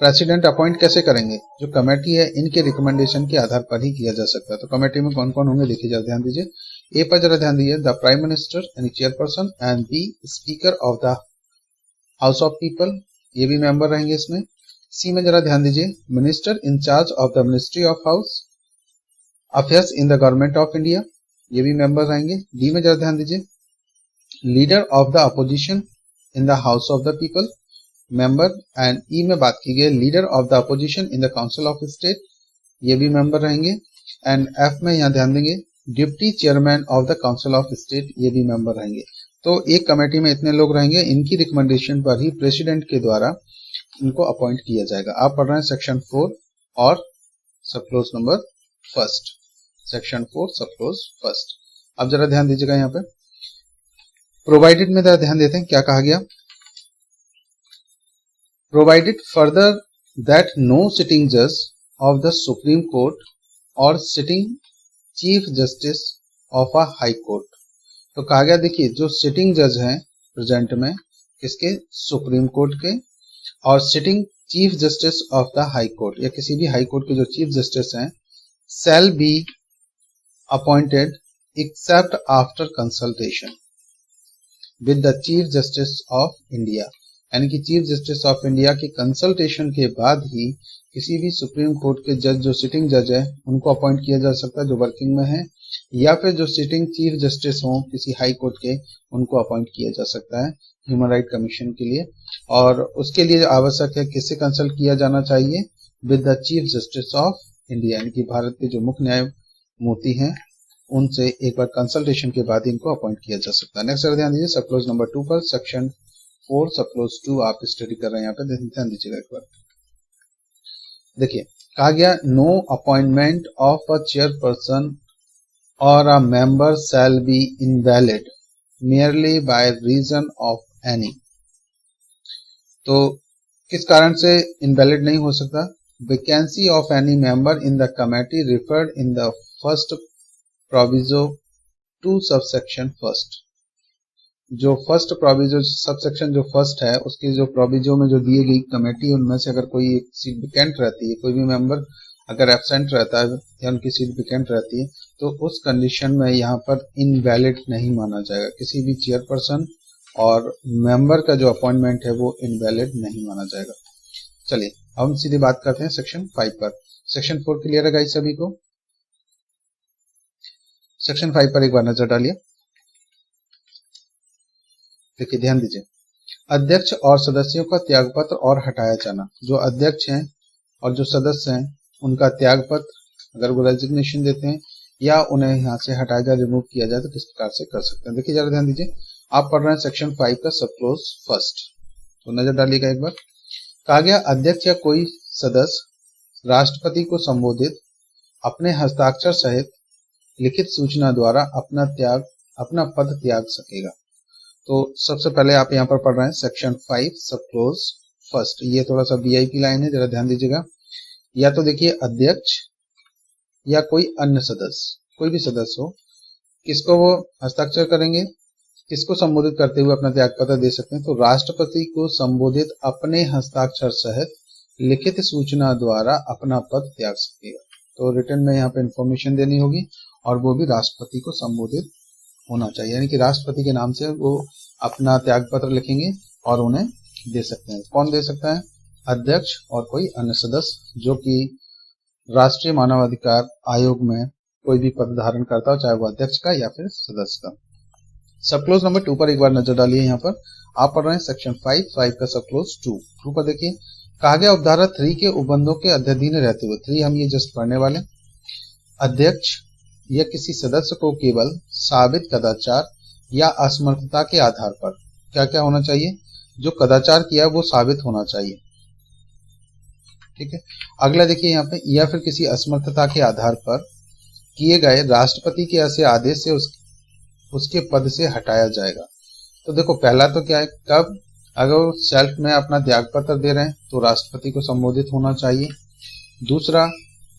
प्रेसिडेंट अपॉइंट कैसे करेंगे, जो कमेटी है इनके रिकमेंडेशन के आधार पर ही किया जा सकता है। तो कमेटी में कौन कौन होंगे, देखिए जरा ध्यान दीजिए। ए पर जरा ध्यान दीजिए, द प्राइम मिनिस्टर यानी chairperson, and b speaker of the house of people, ये भी मेंबर रहेंगे इसमें। सी में जरा ध्यान दीजिए, minister in charge of the ministry of house affairs in the government of India, ये भी मेंबर रहेंगे। डी में जरा ध्यान दीजिए, leader of the opposition in the house of the people, member. And E में बात की गई leader of the opposition in the council of state, ये भी मेंबर रहेंगे। एंड एफ में यहाँ ध्यान देंगे, deputy chairman of the council of state, ये भी मेंबर रहेंगे। तो एक कमेटी में इतने लोग रहेंगे, इनकी रिकमेंडेशन पर ही प्रेसिडेंट के द्वारा इनको अपॉइंट किया जाएगा। आप पढ़ रहे हैं सेक्शन 4 और सब क्लोज नंबर 1, सेक्शन 4 सब क्लोज 1। अब जरा ध्यान दीजिएगा, यहाँ पे प्रोवाइडेड में जरा ध्यान देते हैं क्या कहा गया। Provided further that no sitting judge of the Supreme Court or sitting Chief Justice of a High Court, तो कहा गया देखिए जो सिटिंग जज हैं प्रेजेंट में किसके, सुप्रीम कोर्ट के, और sitting chief justice of the high court या किसी भी हाई कोर्ट के जो चीफ जस्टिस हैं, shall be appointed except after consultation with the Chief Justice of India। यानी कि चीफ जस्टिस ऑफ इंडिया के कंसल्टेशन के बाद ही किसी भी सुप्रीम कोर्ट के जज जो सिटिंग जज है उनको अपॉइंट किया जा सकता है जो वर्किंग में है, या फिर जो सिटिंग चीफ जस्टिस हों किसी हाई कोर्ट के उनको अपॉइंट किया जा सकता है ह्यूमन राइट कमीशन के लिए। और उसके लिए आवश्यक है किससे कंसल्ट किया जाना चाहिए, with the chief justice of India, यानी कि भारत के जो मुख्य न्यायमूर्ति हैं उनसे एक बार कंसल्टेशन के बाद इनको अपॉइंट किया जा सकता है। नेक्स्ट ध्यान दीजिए सब क्लोज नंबर 2 पर, सेक्शन 4 सब क्लोज 2 आप स्टडी कर रहे हैं, यहाँ पे ध्यान दीजिएगा एक बार। देखिए कहा गया no appointment of a chairperson और a member shall be invalid merely by reason of any। तो किस कारण से इनवैलिड नहीं हो सकता, vacancy of any member in the committee referred in the first proviso to subsection first. जो first proviso subsection जो फर्स्ट है उसकी जो प्रोविजो में जो दिए गई कमेटी उनमें से अगर कोई एक सीट वैकेंट रहती है, कोई भी मेंबर अगर एब्सेंट रहता है या उनकी सीट वैकेंट रहती है तो उस कंडीशन में यहाँ पर इनवैलिड नहीं माना जाएगा। किसी भी चेयरपर्सन और मेंबर का जो अपॉइंटमेंट है वो इनवैलिड नहीं माना जाएगा। चलिए अब हम सीधी बात करते हैं सेक्शन 5 पर। सेक्शन 4 क्लियर है गाइस सभी को? सेक्शन 5 पर एक बार नजर डालिए। देखिए ध्यान दीजिए, अध्यक्ष और सदस्यों का त्यागपत्र और हटाया जाना। जो अध्यक्ष हैं और जो सदस्य हैं उनका त्यागपत्र अगर वो रेजिग्नेशन देते हैं या उन्हें यहाँ से हटाया जाए, रिमूव किया जाए तो किस प्रकार से कर सकते हैं। देखिए जरा ध्यान दीजिए, आप पढ़ रहे हैं सेक्शन 5 का सब क्लोज फर्स्ट, तो नजर डालिएगा एक बार। कहा गया अध्यक्ष या कोई सदस्य राष्ट्रपति को संबोधित अपने हस्ताक्षर सहित लिखित सूचना द्वारा अपना पद त्याग सकेगा। तो सबसे पहले आप यहाँ पर पढ़ रहे हैं सेक्शन 5 सब क्लोज फर्स्ट। ये थोड़ा सा वीआईपी लाइन है, जरा ध्यान दीजिएगा। या तो देखिए अध्यक्ष या कोई अन्य सदस्य, कोई भी सदस्य हो, किसको वो हस्ताक्षर करेंगे, किसको संबोधित करते हुए अपना त्यागपत्र दे सकते हैं, तो राष्ट्रपति को संबोधित अपने हस्ताक्षर सहित लिखित सूचना द्वारा अपना पद त्याग सकेगा। तो रिटर्न में यहाँ पे इंफॉर्मेशन देनी होगी और वो भी राष्ट्रपति को संबोधित होना चाहिए, यानी कि राष्ट्रपति के नाम से वो अपना त्यागपत्र लिखेंगे और उन्हें दे सकते हैं। कौन दे सकता है? अध्यक्ष और कोई अन्य सदस्य जो कि राष्ट्रीय मानवाधिकार आयोग में कोई भी पद धारण करता हो, चाहे वो अध्यक्ष का या फिर सदस्य का। सब क्लोज नंबर 2 पर एक बार नजर डालिए। यहाँ पर आप पढ़ रहे हैं सेक्शन 5 का सब क्लोज 2 पर देखिए कहा गया उपधारा 3 के उपबंधों के अध्ययन रहते हुए, 3 हम ये जस्ट पढ़ने वाले, अध्यक्ष या किसी सदस्य को केवल साबित कदाचार या असमर्थता के आधार पर, क्या क्या होना चाहिए, जो कदाचार किया वो साबित होना चाहिए। ठीक है, अगला देखिए यहाँ पे, या फिर किसी असमर्थता के आधार पर किए गए राष्ट्रपति के ऐसे आदेश से उसके पद से हटाया जाएगा। तो देखो पहला तो क्या है, कब अगर सेल्फ में अपना त्यागपत्र दे रहे हैं तो राष्ट्रपति को संबोधित होना चाहिए। दूसरा,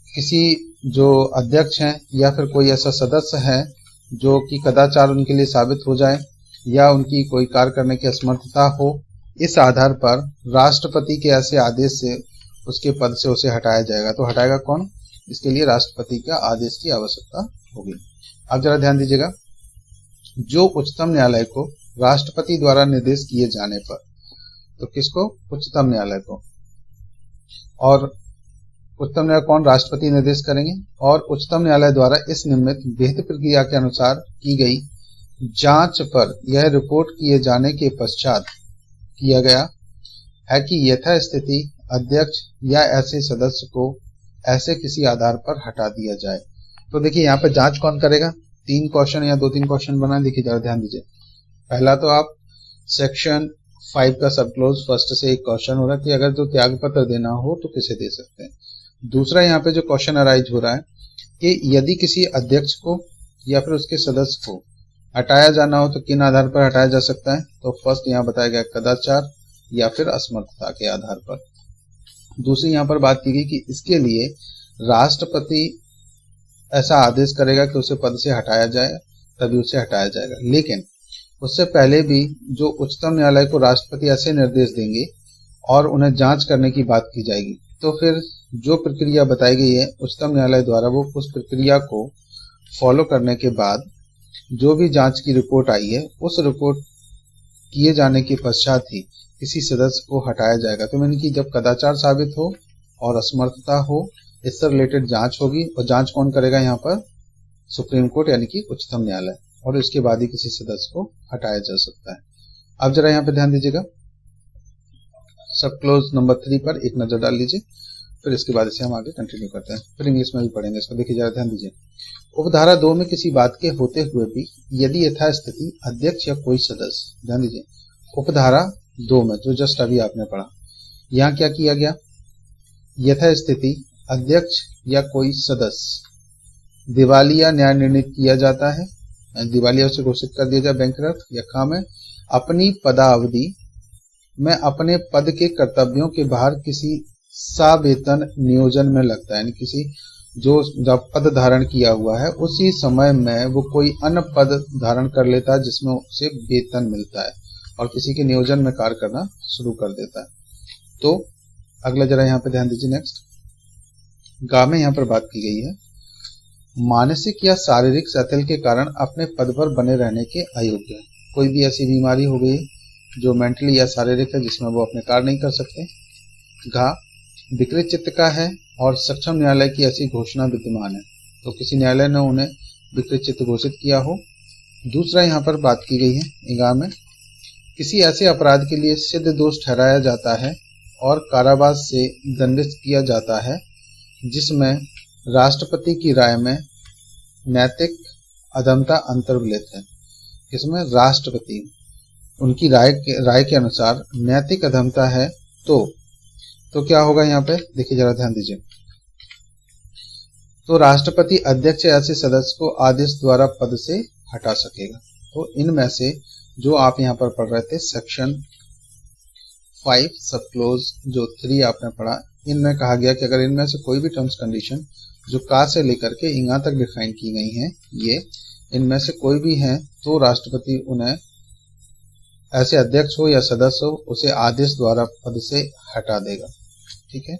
किसी जो अध्यक्ष हैं या फिर कोई ऐसा सदस्य है जो कि कदाचार उनके लिए साबित हो जाए या उनकी कोई कार्य करने की असमर्थता हो, इस आधार पर राष्ट्रपति के ऐसे आदेश से उसके पद से उसे हटाया जाएगा। तो हटाएगा कौन? इसके लिए राष्ट्रपति का आदेश की आवश्यकता होगी। अब जरा ध्यान दीजिएगा, जो उच्चतम न्यायालय को राष्ट्रपति द्वारा निर्देश किए जाने पर, तो किसको? उच्चतम न्यायालय को। और उच्चतम न्यायालय कौन? राष्ट्रपति निर्देश करेंगे। और उच्चतम न्यायालय द्वारा इस निम्नलिखित विहित प्रक्रिया के अनुसार की गई जांच पर यह रिपोर्ट किए जाने के पश्चात किया गया है कि यथास्थिति अध्यक्ष या ऐसे सदस्य को ऐसे किसी आधार पर हटा दिया जाए। तो देखिए यहाँ पे जांच कौन करेगा? 3 क्वेश्चन या 2-3 क्वेश्चन बनाए, देखिए जरा ध्यान दीजिए। पहला तो आप सेक्शन 5 का सब क्लोज फर्स्ट से एक क्वेश्चन हो रहा है कि अगर जो त्यागपत्र देना हो तो किसे दे सकते हैं। दूसरा यहाँ पे जो क्वेश्चन अराइज हो रहा है कि यदि किसी अध्यक्ष को या फिर उसके सदस्य को हटाया जाना हो तो किन आधार पर हटाया जा सकता है। तो फर्स्ट यहाँ बताया गया कदाचार या फिर असमर्थता के आधार पर। दूसरी यहाँ पर बात की गई कि इसके लिए राष्ट्रपति ऐसा आदेश करेगा कि उसे पद से हटाया जाए, तभी उसे हटाया जाएगा। लेकिन उससे पहले भी जो उच्चतम न्यायालय को राष्ट्रपति ऐसे निर्देश देंगे और उन्हें जांच करने की बात की जाएगी, तो फिर जो प्रक्रिया बताई गई है उच्चतम न्यायालय द्वारा, वो उस प्रक्रिया को फॉलो करने के बाद जो भी जांच की रिपोर्ट आई है, उस रिपोर्ट किए जाने के पश्चात ही किसी सदस्य को हटाया जाएगा। तो मैंने कि जब कदाचार साबित हो और असमर्थता हो, इससे रिलेटेड जांच होगी, और जांच कौन करेगा यहाँ पर? सुप्रीम कोर्ट यानी कि उच्चतम न्यायालय, और इसके बाद ही किसी सदस्य को हटाया जा सकता है। अब जरा यहाँ पे ध्यान दीजिएगा, सब क्लोज नंबर 3 पर एक नजर डाल लीजिए, फिर इसके बाद इसे हम आगे कंटिन्यू करते हैं, फिर इंग्लिश में भी पढ़ेंगे इसको। देखिए जरा ध्यान दीजिए, उपधारा 2 में किसी बात के होते हुए भी यदि यथास्थिति अध्यक्ष या कोई सदस्य, ध्यान दीजिए उपधारा 2 में जो जस्ट अभी आपने पढ़ा, यहाँ क्या किया गया? यथास्थिति अध्यक्ष या कोई सदस्य दिवालिया न्याय निर्णित किया जाता है, दिवालिया उसे घोषित कर दिया जाए, बैंकरप्ट या खाम है, अपनी पदावधि में अपने पद के कर्तव्यों के बाहर किसी सावेतन नियोजन में लगता है, यानी किसी जो जब पद धारण किया हुआ है उसी समय में वो कोई अन्य पद धारण कर लेता है जिसमें उसे वेतन मिलता है, और किसी के नियोजन में कार्य करना शुरू कर देता है। तो अगला जरा यहाँ पे ध्यान दीजिए, नेक्स्ट गा में यहाँ पर बात की गई है, मानसिक या शारीरिक शैथिल के कारण अपने पद पर बने रहने के अयोग्य है। कोई भी ऐसी बीमारी हो गई जो मेंटली या शारीरिक है जिसमें वो अपने कार्य नहीं कर सकते। घा विकृत चित्त का है और सक्षम न्यायालय की ऐसी घोषणा विद्यमान है, तो किसी न्यायालय ने उन्हें विकृत चित्त घोषित किया हो। दूसरा यहाँ पर बात की गई है गा में, किसी ऐसे अपराध के लिए सिद्ध दोष ठहराया जाता है और कारावास से दंडित किया जाता है जिसमें राष्ट्रपति की राय में नैतिक अधमता अंतर्वलित है। इसमें राष्ट्रपति उनकी राय के अनुसार नैतिक अधमता है, तो क्या होगा यहाँ पे? देखिए जरा ध्यान दीजिए, तो राष्ट्रपति अध्यक्ष ऐसे सदस्य को आदेश द्वारा पद से हटा सकेगा। तो इनमें से जो आप यहाँ पर पढ़ रहे थे सेक्शन 5 सब क्लोज जो 3 आपने पढ़ा, इनमें कहा गया कि अगर इनमें से कोई भी टर्म्स कंडीशन जो का से लेकर के इंगा तक डिफाइन की गई हैं, ये इनमें से कोई भी हैं, तो राष्ट्रपति उन्हें ऐसे अध्यक्ष हो या सदस्य हो उसे आदेश द्वारा पद से हटा देगा। ठीक है,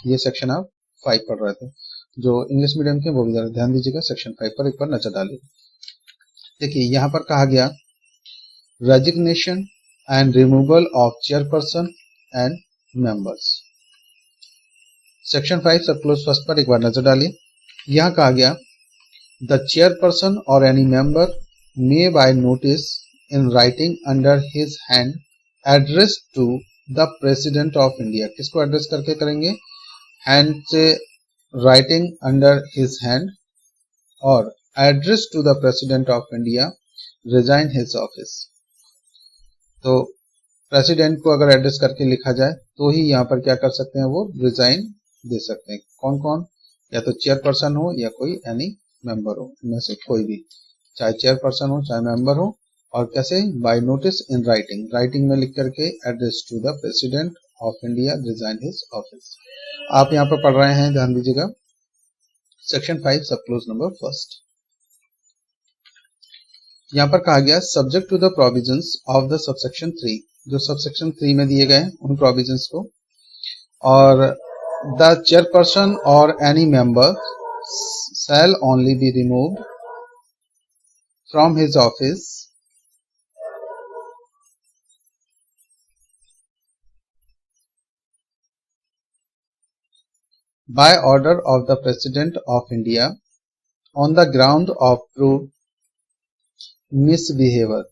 ये सेक्शन आप 5 पढ़ रहे थे। जो इंग्लिश मीडियम के वो भी जरा ध्यान दीजिएगा, सेक्शन 5 पर एक बार नजर डालिए। देखिए यहाँ पर कहा गया resignation and removal of chairperson and members. Section 5 सब क्लोज फर्स्ट पर एक बार नजर डालिए। यहाँ कहा गया द चेयरपर्सन और any member may by notice in writing under his hand address to the president of India. किसको एड्रेस करके करेंगे? हैंड से राइटिंग अंडर हिज हैंड और address to the president of India resign his office. तो president को अगर address करके लिखा जाए तो ही यहाँ पर क्या कर सकते हैं, वो रिजाइन दे सकते हैं। कौन कौन? या तो चेयरपर्सन हो या कोई एनी मेंबर हो, इनमें से कोई भी, चाहे चेयरपर्सन हो चाहे मेंबर हो। और कैसे? By notice in writing, writing में लिख करके address to the president of India resign his office. आप यहाँ पर पढ़ रहे हैं, ध्यान दीजिएगा, सेक्शन 5 सब क्लोज नंबर 1। यहाँ पर कहा गया subject to the provisions of the subsection 3, जो सबसेक्शन 3 में दिए गए उन प्रोविजंस को, और द चेयरपर्सन और any member shall only be removed from his office by order of the President of India on the ground of proved misbehavior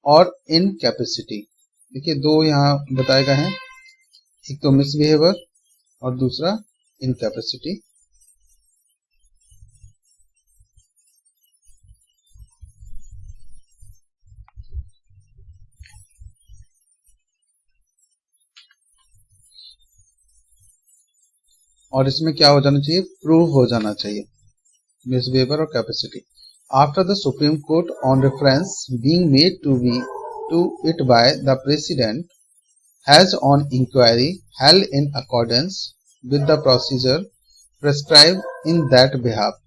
और incapacity। देखिए दो यहाँ बताए गए हैं, एक तो मिसबिहेवियर और दूसरा इनकैपेसिटी। और इसमें क्या हो जाना चाहिए? प्रूव हो जाना चाहिए, मिसबिहेवियर और capacity. After the supreme court on reference being made to it by the president has on inquiry held in accordance with the procedure prescribe in that behalf.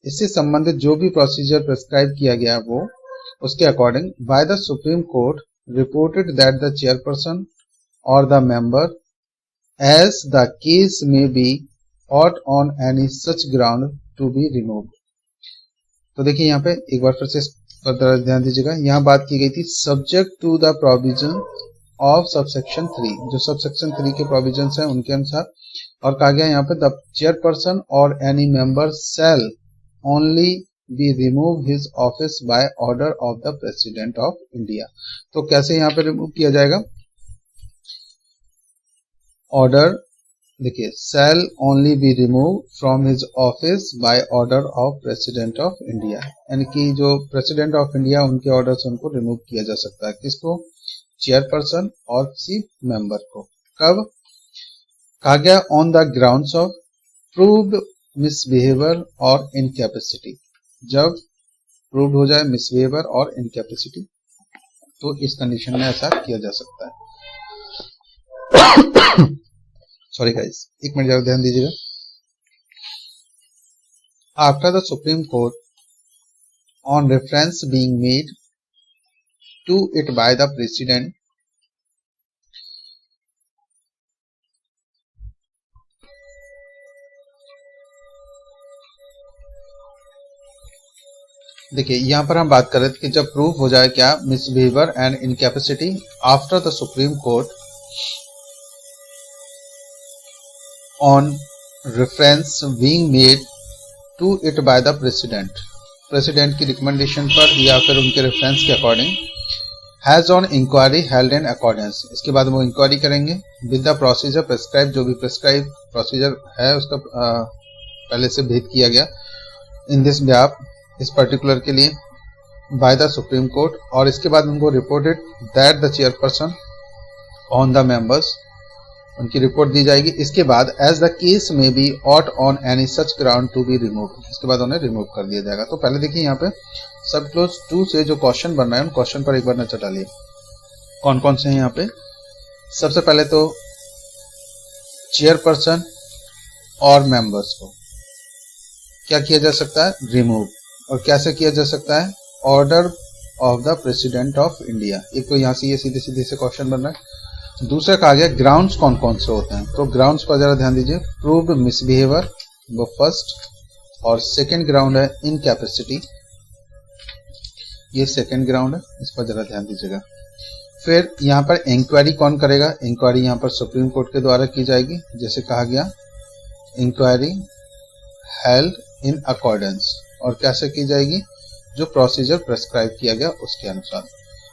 इससे संबंधित जो भी प्रोसीजर प्रेस्क्राइब किया गया वो उसके according by the supreme Court reported that the chairperson और the member as the case may be ought on any such ground to be removed। तो देखिए यहाँ पे एक बार फिर से इस पर ध्यान दीजिएगा, यहाँ बात की गई थी subject to the provision of subsection 3, जो सबसेक्शन 3 के प्रोविजंस हैं उनके अनुसार। और कहा गया यहाँ पे द चेयरपर्सन और any member shall only be remove his office by order of the president of India. तो कैसे यहाँ पे रिमूव किया जाएगा? ऑर्डर देखिए, shall only be remove from his office by order of president of India, यानी कि जो प्रेसिडेंट ऑफ इंडिया उनके ऑर्डर से उनको रिमूव किया जा सकता है। किसको? चेयरपर्सन और किसी मेंबर को। कब? कहा गया on the grounds of proved misbehaviour और इनकैपेसिटी। जब प्रूव्ड हो जाए मिसबिहेवियर और इनकैपेसिटी तो इस कंडीशन में ऐसा किया जा सकता है। सॉरी गाइस, एक मिनट जरा ध्यान दीजिएगा। After the supreme court on reference being made to it by the president देखिए यहां पर हम बात कर रहे थे कि जब प्रूव हो जाए क्या misbehaviour and incapacity after the supreme court on reference being made to it by the president की रिकमेंडेशन पर या फिर उनके रेफरेंस के according has on inquiry held in accordance. इसके बाद वो इंक्वायरी करेंगे विद द प्रोसीजर प्रेस्क्राइब, जो भी प्रेस्क्राइब प्रोसीजर है उसका पहले से भेद किया गया इन दिस बिहाफ, इस पर्टिकुलर के लिए बाय द सुप्रीम कोर्ट। और इसके बाद उनको reported that the chairperson on the members, उनकी रिपोर्ट दी जाएगी। इसके बाद as the case may be ought on any such ground to be remove, इसके बाद उन्हें रिमूव कर दिया जाएगा। तो पहले देखिए यहाँ पे सब क्लोज 2 से जो क्वेश्चन बन रहा है उन क्वेश्चन पर एक बार नजर डालिए कौन कौन से हैं यहाँ पे। सबसे पहले तो चेयरपर्सन और मेंबर्स को क्या किया जा सकता है? रिमूव। और कैसे किया जा सकता है? Order of the president of India. एक तो यहाँ से ये सीधे सीधे से क्वेश्चन बन रहा है। दूसरा कहा गया ग्राउंड्स कौन कौन से होते हैं, तो ग्राउंड्स पर जरा ध्यान दीजिए। प्रूव्ड मिसबिहेवियर वो फर्स्ट, और सेकंड ग्राउंड है इनकैपेसिटी, ये सेकंड ग्राउंड है, इस पर जरा ध्यान दीजिएगा। फिर यहाँ पर इंक्वायरी कौन करेगा? इंक्वायरी यहाँ पर सुप्रीम कोर्ट के द्वारा की जाएगी, जैसे कहा गया इंक्वायरी हेल्ड इन अकॉर्डेंस, और कैसे की जाएगी? जो प्रोसीजर प्रेस्क्राइब किया गया उसके अनुसार।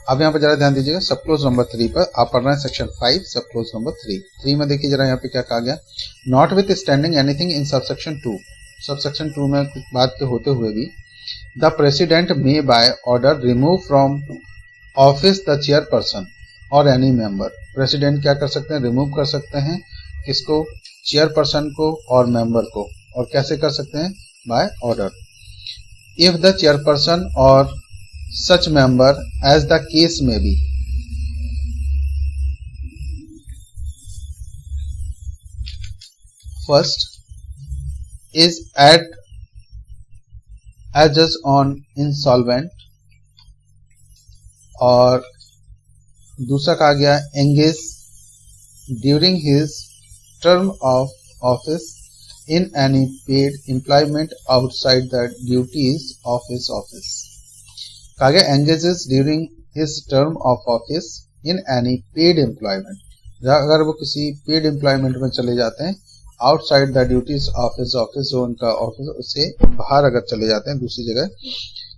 अब यहाँ पर जरा ध्यान दीजिएगा सब क्लोज नंबर 3 पर। आप पढ़ रहे हैं सेक्शन 5 सब क्लोज नंबर 3 में देखिए जरा यहाँ पे क्या कहा गया। Notwithstanding anything in subsection 2, subsection 2 में कुछ बात के होते हुए भी the president may by order remove from office the chairperson और एनी मेंबर। प्रेसिडेंट क्या कर सकते हैं? रिमूव कर सकते हैं। किसको? चेयरपर्सन को और मेंबर को। और कैसे कर सकते हैं? By order. If the chairperson or such member as the case may be, first is adjudged on insolvent, और दूसरा कहा गया engage during his term of office in any paid employment outside the duties of his office। कहा गया engages during his term of office in any paid employment, अगर वो किसी paid employment में चले जाते हैं outside the duties of his office, जो उनका ऑफिस उससे बाहर अगर चले जाते हैं दूसरी जगह,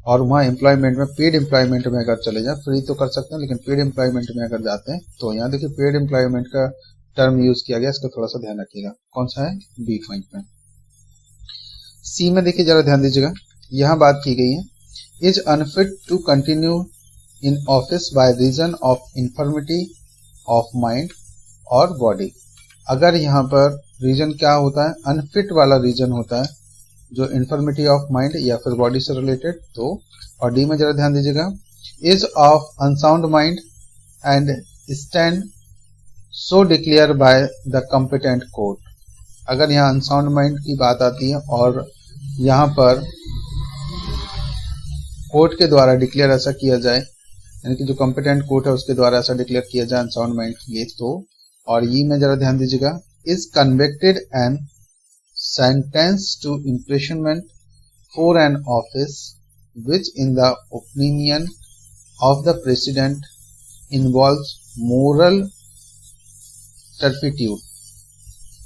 और वहाँ एम्प्लॉयमेंट में पेड एम्प्लॉयमेंट में अगर चले जाए, फ्री तो कर सकते हैं लेकिन पेड एम्प्लॉयमेंट में अगर जाते हैं, तो यहाँ देखिए पेड एम्प्लॉयमेंट का टर्म यूज किया गया, इसका थोड़ा सा ध्यान रखिएगा। कौन सा है? बी पॉइंट में। सी में देखिए जरा ध्यान दीजिएगा, यहाँ बात की गई है is unfit to continue in office by reason of infirmity of mind or body। अगर यहाँ पर रीजन क्या होता है? अनफिट वाला रीजन होता है, जो इन्फर्मिटी ऑफ माइंड या फिर बॉडी से रिलेटेड। तो और डी में जरा ध्यान दीजिएगा, is of unsound mind and stand so declare by the competent court. अगर यहाँ अनसाउंड माइंड की बात आती है और यहाँ पर कोर्ट के द्वारा डिक्लेयर ऐसा किया जाए, यानी कि जो कॉम्पिटेंट कोर्ट है उसके द्वारा ऐसा डिक्लेयर किया जाए अनसाउंड माइंड के लिए, तो और ये में जरा ध्यान दीजिएगा, is convicted and sentence to imprisonment for an office which in the opinion of the president involves moral turpitude,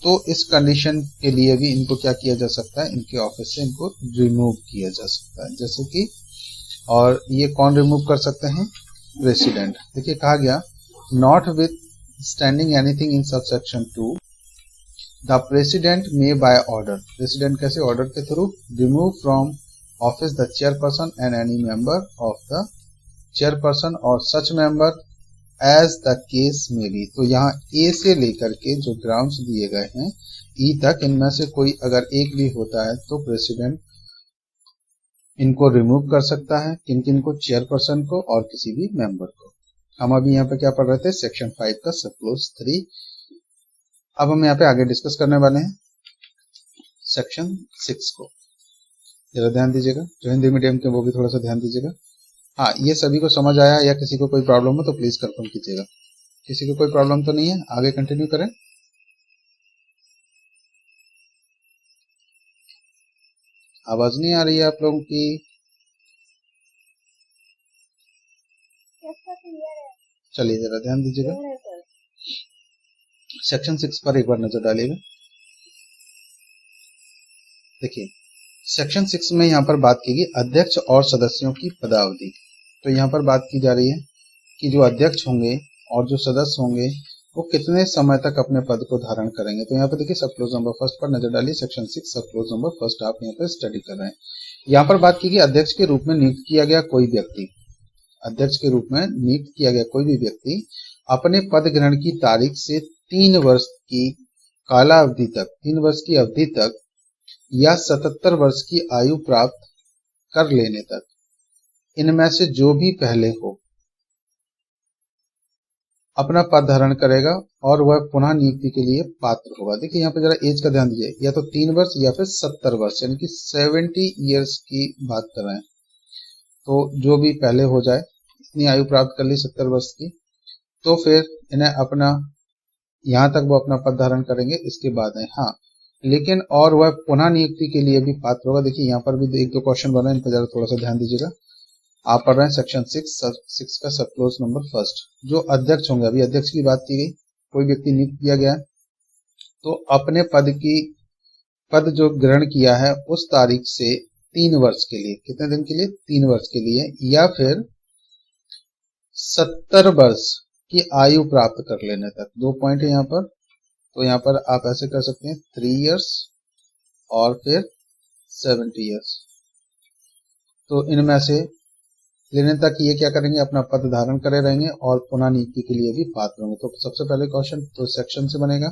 तो इस कंडीशन के लिए भी इनको क्या किया जा सकता है, इनके ऑफिस से इनको रिमूव किया जा सकता है। जैसे कि, और ये कौन रिमूव कर सकते हैं, प्रेसिडेंट। देखिए कहा गया notwithstanding anything in subsection 2 the president may by order, president कैसे, ऑर्डर के through, remove from office the chairperson and any member of the chairperson or such member as the case may be. तो यहाँ ए से लेकर के जो grounds दिए गए हैं ई तक, इनमें से कोई अगर एक भी होता है तो प्रेसिडेंट इनको रिमूव कर सकता है। किन किन को, चेयरपर्सन को और किसी भी मेंबर को। हम अभी यहाँ पे क्या पढ़ रहे थे, सेक्शन 5 का सब क्लोज 3। अब हम यहाँ पे आगे डिस्कस करने वाले हैं सेक्शन 6 को। जरा ध्यान दीजिएगा, जो हिंदी मीडियम के वो भी थोड़ा सा ध्यान दीजिएगा। हाँ, ये सभी को समझ आया, या किसी को कोई प्रॉब्लम हो तो प्लीज कंफर्म कीजिएगा। किसी को कोई प्रॉब्लम तो नहीं है, आगे कंटिन्यू करें। आवाज नहीं आ रही है आप लोगों की। चलिए जरा ध्यान दीजिएगा, सेक्शन 6 पर एक बार नजर डालिएगा। देखिए सेक्शन 6 में यहाँ पर बात की गई अध्यक्ष और सदस्यों की पदावधि। तो यहाँ पर बात की जा रही है कि जो अध्यक्ष होंगे और जो सदस्य होंगे वो कितने समय तक अपने पद को धारण करेंगे। तो यहाँ पर देखिए सब क्लोज नंबर 1 पर नजर डालिए, सेक्शन 6 सब क्लोज नंबर 1 आप यहाँ पर स्टडी कर रहे हैं। यहाँ पर बात की गई अध्यक्ष के रूप में नियुक्त किया गया कोई व्यक्ति, अध्यक्ष के रूप में नियुक्त किया गया कोई भी व्यक्ति अपने पद ग्रहण की तारीख से 3 वर्ष की कालावधि तक, 3 वर्ष की अवधि तक या 77 वर्ष की आयु प्राप्त कर लेने तक, इनमें से जो भी पहले हो अपना पद धारण करेगा और वह पुनः नियुक्ति के लिए पात्र होगा। देखिए यहाँ पे जरा एज का ध्यान दीजिए, या तो 3 वर्ष या फिर 70 वर्ष, यानी कि 70 ईयर्स की बात कर रहे हैं। तो जो भी पहले हो जाए, इतनी आयु प्राप्त कर ली 70 वर्ष की, तो फिर इन्हें अपना, यहाँ तक वो अपना पद धारण करेंगे, इसके बाद है। हाँ, लेकिन और वह पुनः नियुक्ति के लिए भी पात्र होगा। देखिए यहाँ पर भी 1-2 क्वेश्चन बना है, इन पर जरा थोड़ा सा ध्यान दीजिएगा। आप पढ़ रहे हैं सेक्शन 6 का सब क्लोज नंबर 1। जो अध्यक्ष होंगे, अभी अध्यक्ष की बात की गई, कोई व्यक्ति नियुक्त किया गया तो अपने पद जो ग्रहण किया है उस तारीख से 3 वर्ष के लिए, कितने दिन के लिए, 3 वर्ष के लिए, या फिर 70 वर्ष की आयु प्राप्त कर लेने तक। 2 पॉइंट है यहाँ पर, तो यहाँ पर आप ऐसे कर सकते हैं 3 इयर्स और फिर 70 इयर्स। तो इनमें से लेने तक ये क्या करेंगे, अपना पद धारण करे रहेंगे और पुनः नियुक्ति के लिए भी पात्र होंगे। तो सबसे पहले क्वेश्चन तो सेक्शन से बनेगा,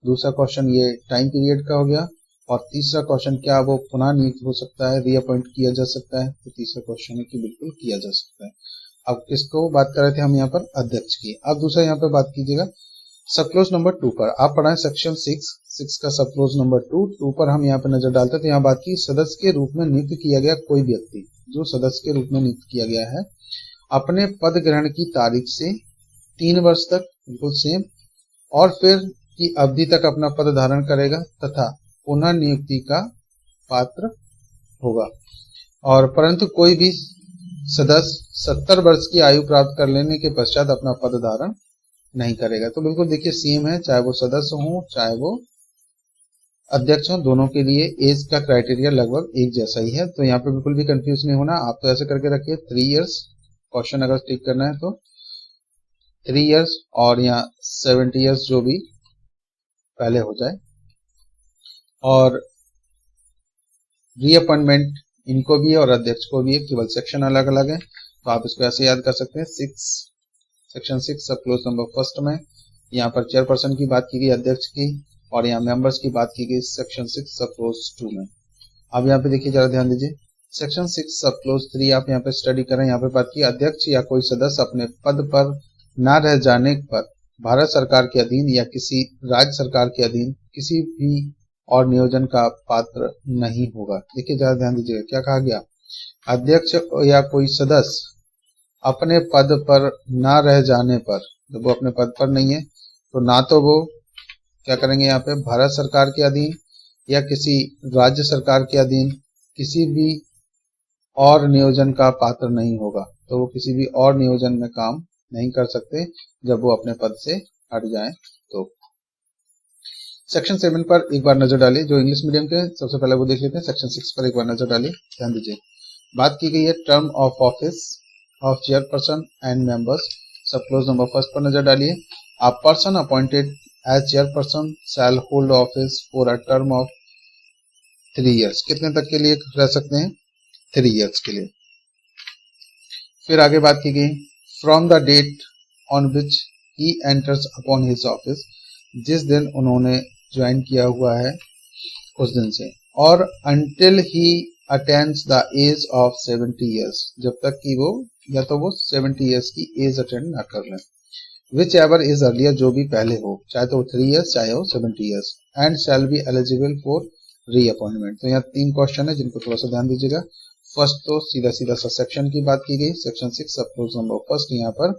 दूसरा क्वेश्चन ये टाइम पीरियड का हो गया, और तीसरा क्वेश्चन क्या वो पुनः नियुक्त हो सकता है, रीअपॉइंट किया जा सकता है। तो तीसरा क्वेश्चन है कि बिल्कुल किया जा सकता है। अब किसको बात कर रहे थे हम यहाँ पर, अध्यक्ष की। अब दूसरा यहाँ पर बात कीजिएगा सब क्लोज नंबर 2 पर। आप पढ़ाएं सेक्शन 6 का सब क्लोज नंबर 2 पर हम यहाँ पर नजर डालते थे। यहाँ बात की सदस्य के रूप में नियुक्त किया गया कोई व्यक्ति, जो सदस्य के रूप में नियुक्त किया गया है अपने पद ग्रहण की तारीख से 3 वर्ष तक, बिल्कुल सेम, और फिर की अवधि तक अपना पद धारण करेगा तथा पुनः नियुक्ति का पात्र होगा। और परंतु कोई भी सदस्य 70 वर्ष की आयु प्राप्त कर लेने के पश्चात अपना पद धारण नहीं करेगा। तो बिल्कुल देखिए सेम है, चाहे वो सदस्य हो चाहे वो अध्यक्ष हो, दोनों के लिए एज का क्राइटेरिया लगभग एक जैसा ही है। तो यहाँ पे बिल्कुल भी कंफ्यूज नहीं होना, आप तो ऐसे करके रखिए 3 इयर्स, क्वेश्चन अगर टिक करना है तो 3 इयर्स और यहाँ 70 इयर्स जो भी पहले हो जाए। और रीअपॉइंटमेंट इनको भी है और अध्यक्ष को भी है, केवल सेक्शन अलग अलग है। तो आप इसको ऐसे याद कर सकते हैं, सेक्शन 6 सब क्लोज नंबर 1 में यहाँ पर चेयरपर्सन की बात की गई, अध्यक्ष की, और यहाँ मेंबर्स की बात की गई सेक्शन 6 सब क्लोज 2 में। अब यहाँ पे देखिए जरा ध्यान दीजिए, सेक्शन 6 सब क्लोज 3 आप यहाँ पे स्टडी करें। यहाँ पे बात की अध्यक्ष या कोई सदस्य अपने पद पर न रह जाने पर भारत सरकार के अधीन या किसी राज्य सरकार के अधीन किसी भी और नियोजन का पात्र नहीं होगा। देखिए जरा ध्यान दीजिएगा, क्या कहा गया, अध्यक्ष या कोई सदस्य अपने पद पर न रह जाने पर, जब वो अपने पद पर नहीं है तो ना तो वो क्या करेंगे, यहाँ पे भारत सरकार के अधीन या किसी राज्य सरकार के अधीन किसी भी और नियोजन का पात्र नहीं होगा। तो वो किसी भी और नियोजन में काम नहीं कर सकते जब वो अपने पद से हट जाएं। तो सेक्शन 7 पर एक बार नजर डालिए, जो इंग्लिश मीडियम के सबसे पहले वो देख लेते हैं। सेक्शन 6 पर एक बार नजर डालिए, ध्यान दीजिए। बात की गई है term of office of chairperson and members. Sub clause number first पर नजर डालिए। A person appointed as chairperson shall hold office for a term of 3 years। कितने तक के लिए रह सकते हैं? 3 years के लिए। फिर आगे बात की गई from the date on which he enters upon his office, जिस दिन उन्होंने ज्वाइन किया हुआ है उस दिन से, और until he attains the age of 70 years, जब तक कि वो या तो वो 70 years की एज अटेंड ना कर लें। विच एवर इज अर्लियर, जो भी पहले हो, चाहे तो 3 years चाहे हो 70 years, and shall be eligible for reappointment. तो यहाँ 3 क्वेश्चन है जिनको थोड़ा सा ध्यान दीजिएगा। फर्स्ट तो सीधा सीधा सा सेक्शन की बात की गई, सेक्शन 6 सब क्लोज नंबर फर्स्ट। यहाँ पर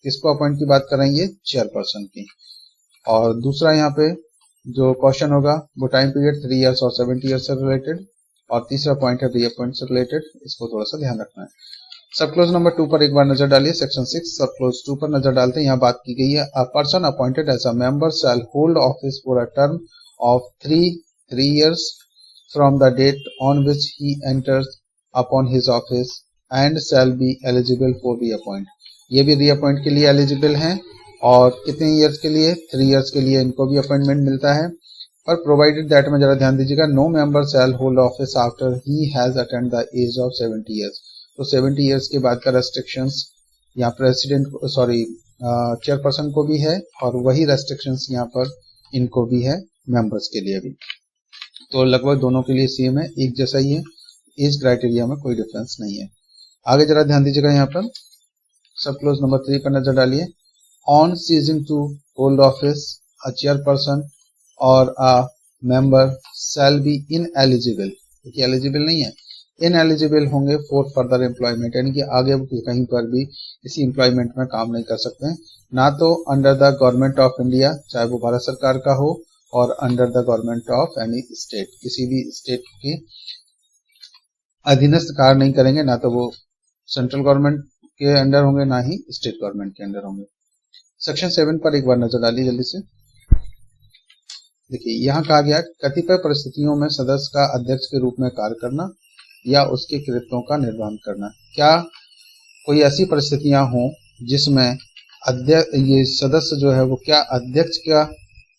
किसको अपॉइंट की बात कर रहे हैं? ये चेयरपर्सन की। और दूसरा यहाँ पे जो क्वेश्चन होगा वो टाइम पीरियड 3 years और 70 years से रिलेटेड, और तीसरा पॉइंट है रीअपॉइंट से रिलेटेड। इसको थोड़ा सा ध्यान रखना है। सब क्लोज नंबर 2 पर एक बार नजर डालिए, सेक्शन 6 सब क्लोज 2 पर नजर डालते हैं। यहाँ बात की गई है a person appointed as a member shall hold office for a term of 3 years from the date on which he enters upon his office and shall be eligible for reappoint. ये भी रीअपॉइंट के लिए eligible हैं, और कितने years के लिए? 3 years के लिए इनको भी अपॉइंटमेंट मिलता है। पर प्रोवाइडेड दैट में जरा ध्यान दीजिएगा, no member shall hold office after he has attend the age of 70 years। तो 70 years के बाद का रेस्ट्रिक्शंस यहाँ प्रेसिडेंट चेयरपर्सन को भी है, और वही रेस्ट्रिक्शंस यहाँ पर इनको भी है, मेंबर्स के लिए भी। तो लगभग दोनों के लिए सेम है, एक जैसा ही है, एज क्राइटेरिया में कोई डिफरेंस नहीं है। आगे जरा ध्यान दीजिएगा, यहाँ पर सब क्लोज नंबर 3 पर नजर डालिए। On ceasing to hold office, a chairperson or a member shall be ineligible। देखिए एलिजिबल नहीं है, इनएलिजिबल होंगे फॉर फर्दर एम्प्लॉयमेंट, यानी कि आगे कहीं पर भी इसी एम्प्लॉयमेंट में काम नहीं कर सकते हैं। ना तो under the government of India, चाहे वो भारत सरकार का हो, और under the government of any state, किसी भी स्टेट के अधीनस्थ कार्य नहीं करेंगे। ना तो वो सेंट्रल गवर्नमेंट के अंडर होंगे, ना ही स्टेट गवर्नमेंट के अंडर होंगे। सेक्शन 7 पर एक बार नजर डालिए जल्दी से। देखिए यहाँ कहा गया कतिपय परिस्थितियों में सदस्य का अध्यक्ष के रूप में कार्य करना या उसके कृत्यों का निर्वहन करना। क्या कोई ऐसी परिस्थितियां हों जिसमें अध्यक्ष ये सदस्य जो है वो क्या अध्यक्ष का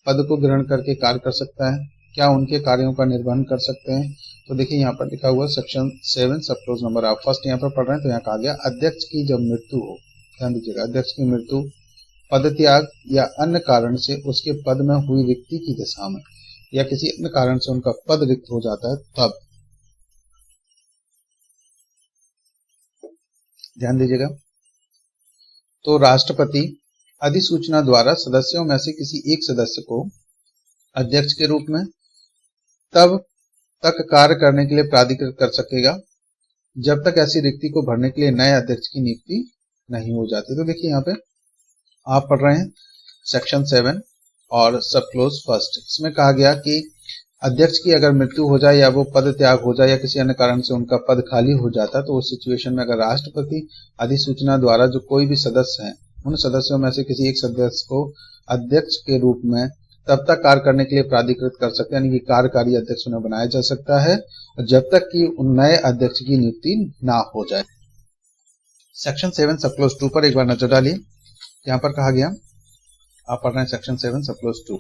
पद को ग्रहण करके कार्य कर सकता है, क्या उनके कार्यों का निर्वहन कर सकते हैं? तो देखिए यहाँ पर लिखा हुआ सेक्शन 7 सब क्लोज नंबर, आप फर्स्ट यहाँ पर पढ़ रहे हैं। तो यहाँ कहा गया अध्यक्ष की जब मृत्यु हो, ध्यान दीजिएगा, अध्यक्ष की मृत्यु, पद त्याग या अन्य कारण से उसके पद में हुई रिक्ति की दशा में, या किसी अन्य कारण से उनका पद रिक्त हो जाता है, तब ध्यान दीजिएगा, तो राष्ट्रपति अधिसूचना द्वारा सदस्यों में से किसी एक सदस्य को अध्यक्ष के रूप में तब तक कार्य करने के लिए प्राधिकृत कर सकेगा जब तक ऐसी रिक्ति को भरने के लिए नए अध्यक्ष की नियुक्ति नहीं हो जाती। तो देखिए यहाँ पे आप पढ़ रहे हैं सेक्शन 7 और सब क्लोज फर्स्ट। इसमें कहा गया कि अध्यक्ष की अगर मृत्यु हो जाए या वो पद त्याग हो जाए या किसी अन्य कारण से उनका पद खाली हो जाता है, तो उस सिचुएशन में अगर राष्ट्रपति अधिसूचना द्वारा जो कोई भी सदस्य हैं उन सदस्यों में से किसी एक सदस्य को अध्यक्ष के रूप में तब तक कार्य करने के लिए प्राधिकृत कर सकते हैं, यानी कि कार्यकारी अध्यक्ष उन्हें बनाया जा सकता है जब तक कि उन नए अध्यक्ष की नियुक्ति ना हो जाए। सेक्शन 7 सब क्लोज 2 पर एक बार नजर डालिए। यहाँ पर कहा गया, आप पढ़ रहे हैं सेक्शन 7 सब क्लोज 2,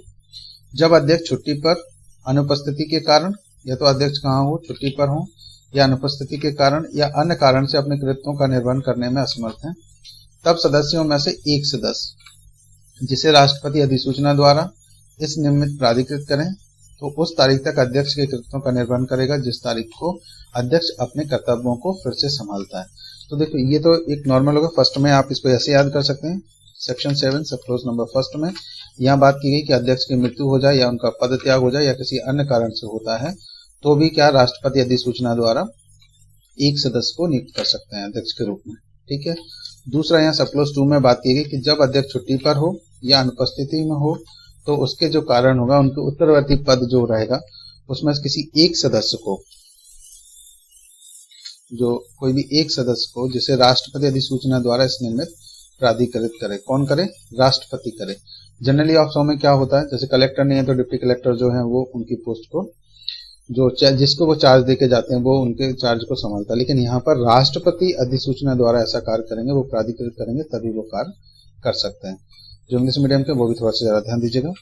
जब अध्यक्ष छुट्टी पर अनुपस्थिति के कारण, या तो अध्यक्ष कहाँ हो, छुट्टी पर हो, या अनुपस्थिति के कारण या अन्य कारण से अपने कृत्यों का निर्वहन करने में असमर्थ हैं, तब सदस्यों में से एक सदस्य जिसे राष्ट्रपति अधिसूचना द्वारा इस निमित्त प्राधिकृत करें, तो उस तारीख तक अध्यक्ष के कृत्यों का निर्वहन करेगा जिस तारीख को अध्यक्ष अपने कर्तव्यों को फिर से संभालता है। तो देखो ये तो एक नॉर्मल होगा, फर्स्ट में आप इसको ऐसे याद कर सकते हैं, सेक्शन 7 सब क्लोज नंबर फर्स्ट में यहाँ बात की गई कि अध्यक्ष की मृत्यु हो जाए या उनका पद त्याग हो जाए या किसी अन्य कारण से होता है, तो भी क्या राष्ट्रपति अधिसूचना द्वारा एक सदस्य को नियुक्त कर सकते हैं अध्यक्ष के रूप में, ठीक है। दूसरा यहाँ सब क्लोज 2 में बात की गई कि जब अध्यक्ष छुट्टी पर हो या अनुपस्थिति में हो, तो उसके जो कारण होगा उनके उत्तरवर्ती पद जो रहेगा उसमें किसी एक सदस्य को, जो कोई भी एक सदस्य को जिसे राष्ट्रपति अधिसूचना द्वारा इस निमित्त प्राधिकृत करे। कौन करे? राष्ट्रपति करे। जनरली ऑफिसों में क्या होता है, जैसे कलेक्टर नहीं है तो डिप्टी कलेक्टर जो है वो उनकी पोस्ट को जो जिसको वो चार्ज देके जाते हैं वो उनके चार्ज को संभालता है। लेकिन यहाँ पर राष्ट्रपति अधिसूचना द्वारा ऐसा कार्य करेंगे, वो प्राधिकृत करेंगे, तभी वो कार्य कर सकते हैं। जो इंग्लिश मीडियम के वो भी थोड़ा सा ज्यादा ध्यान दीजिएगा।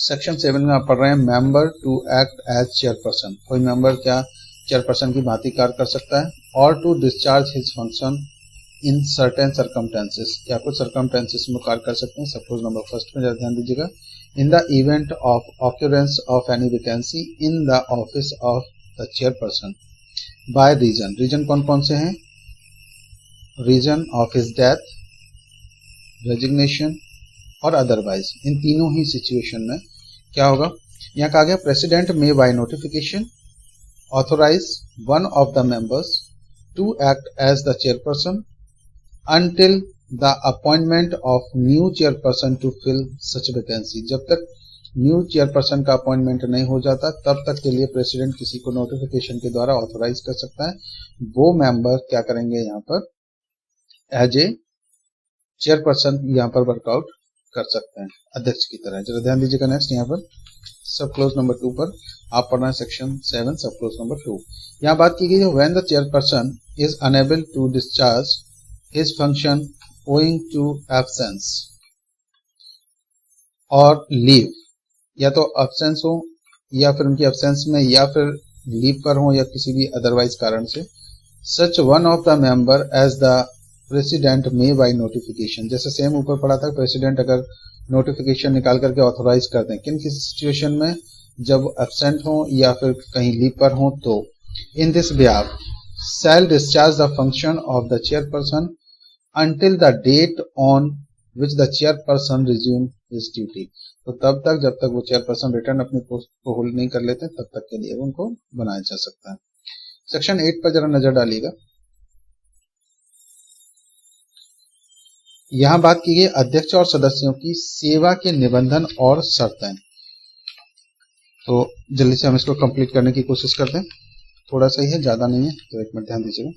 सेक्शन 7 में आप पढ़ रहे हैं member to act as chairperson. कोई मेंबर क्या चेयरपर्सन की भांति कार्य कर सकता है। Or to discharge his function in certain circumstances, क्या कुछ सर्कमस्टेंसेस में कार्य कर सकते हैं। सपोज नंबर फर्स्ट में ध्यान दीजिएगा, in the event of occurrence of any vacancy in the office of the chairperson by reason. Reason कौन कौन से हैं? Reason of his death, resignation or otherwise. इन तीनों ही सिचुएशन में क्या होगा, यहाँ कहा गया president may by notification authorise one of the members to act as the chairperson until the appointment of new chairperson to fill such vacancy। जब तक न्यू चेयरपर्सन का अपॉइंटमेंट नहीं हो जाता तब तक के लिए प्रेसिडेंट किसी को नोटिफिकेशन के द्वारा ऑथोराइज कर सकता है। वो मेंबर क्या करेंगे यहाँ पर एज ए चेयरपर्सन यहाँ पर वर्कआउट कर सकते हैं अध्यक्ष की तरह। जरा ध्यान दीजिएगा। नेक्स्ट यहाँ पर सब क्लोज नंबर 2 पर आप पढ़ना है सेक्शन 7 सब क्लोज नंबर 2। यहाँ बात की गई है when the chairperson is unable to discharge his function owing to absence or leave, या तो absence हो या फिर उनकी absence में या फिर लीव पर हो या किसी भी अदरवाइज कारण से, such one of the member as the president may by notification। जैसे सेम ऊपर पढ़ा था, प्रेसिडेंट अगर नोटिफिकेशन निकाल करके ऑथोराइज कर दें किन किसी सिचुएशन में, जब एब्सेंट हो या फिर कहीं लीव पर हो, तो इन this behalf shall discharge the function of the chairperson until the date on which the chairperson resume his duty। तो तब तक जब तक वो चेयरपर्सन रिटर्न अपनी पोस्ट को होल्ड नहीं कर लेते तब तक के लिए उनको बनाया जा सकता है। सेक्शन 8 पर जरा नजर डालिएगा। यहां बात की गई अध्यक्ष और सदस्यों की सेवा के निबंधन और शर्तें। तो जल्दी से हम इसको कंप्लीट करने की कोशिश करते हैं। थोड़ा सा ही है, ज्यादा नहीं है, तो एक मिनट ध्यान दीजिएगा।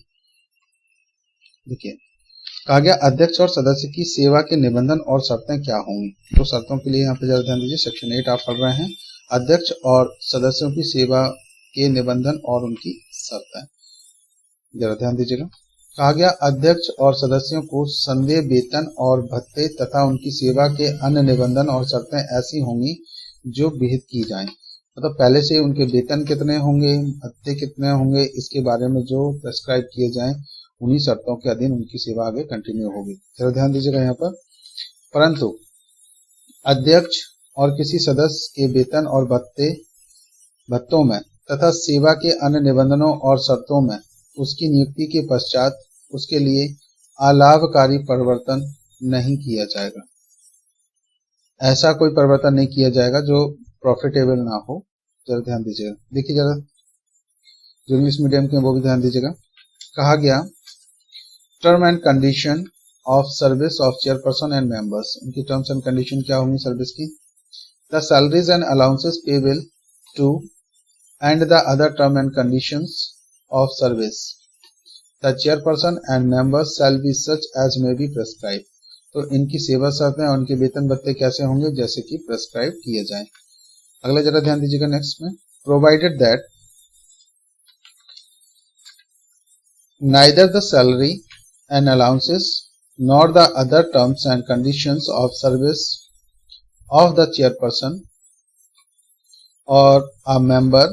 देखिए कहा गया अध्यक्ष और सदस्य की सेवा के निबंधन और शर्तें क्या होंगी। तो शर्तों के लिए यहाँ पे जरा ध्यान दीजिए। सेक्शन 8 आप पढ़ रहे हैं अध्यक्ष और सदस्यों की सेवा के निबंधन और उनकी शर्तें। जरा ध्यान दीजिएगा। कहा गया अध्यक्ष और सदस्यों को संदेय वेतन और भत्ते तथा उनकी सेवा के अन्य निबंधन और शर्तें ऐसी होंगी जो विहित की जाएं। मतलब पहले से उनके वेतन कितने होंगे, भत्ते कितने होंगे, इसके बारे में जो प्रेस्क्राइब किए जाएं उन्हीं शर्तों के अधीन उनकी सेवा आगे कंटिन्यू होगी। जरा ध्यान दीजिएगा यहाँ पर। परंतु अध्यक्ष और किसी सदस्य के वेतन और भत्तों में तथा सेवा के अन्य निबंधनों और शर्तों में उसकी नियुक्ति के पश्चात उसके लिए अलाभकारी परिवर्तन नहीं किया जाएगा। ऐसा कोई परिवर्तन नहीं किया जाएगा जो प्रॉफिटेबल ना हो। जरा ध्यान दीजिएगा। देखिए जरा जो इंग्लिश मीडियम के वो भी ध्यान दीजिएगा। कहा गया term and condition of service of chairperson and members. इनकी टर्म्स एंड कंडीशन क्या होंगी सर्विस की। The salaries and allowances payable to and the other term and conditions of service the chairperson and members shall be such as may be prescribe. तो इनकी सेवा शर्तें और उनके वेतन भत्ते कैसे होंगे, जैसे कि प्रेस्क्राइब किए जाएं। अगला जरा ध्यान दीजिएगा नेक्स्ट में। Provided that neither the salary and allowances nor the other terms and conditions of service of the chairperson or a member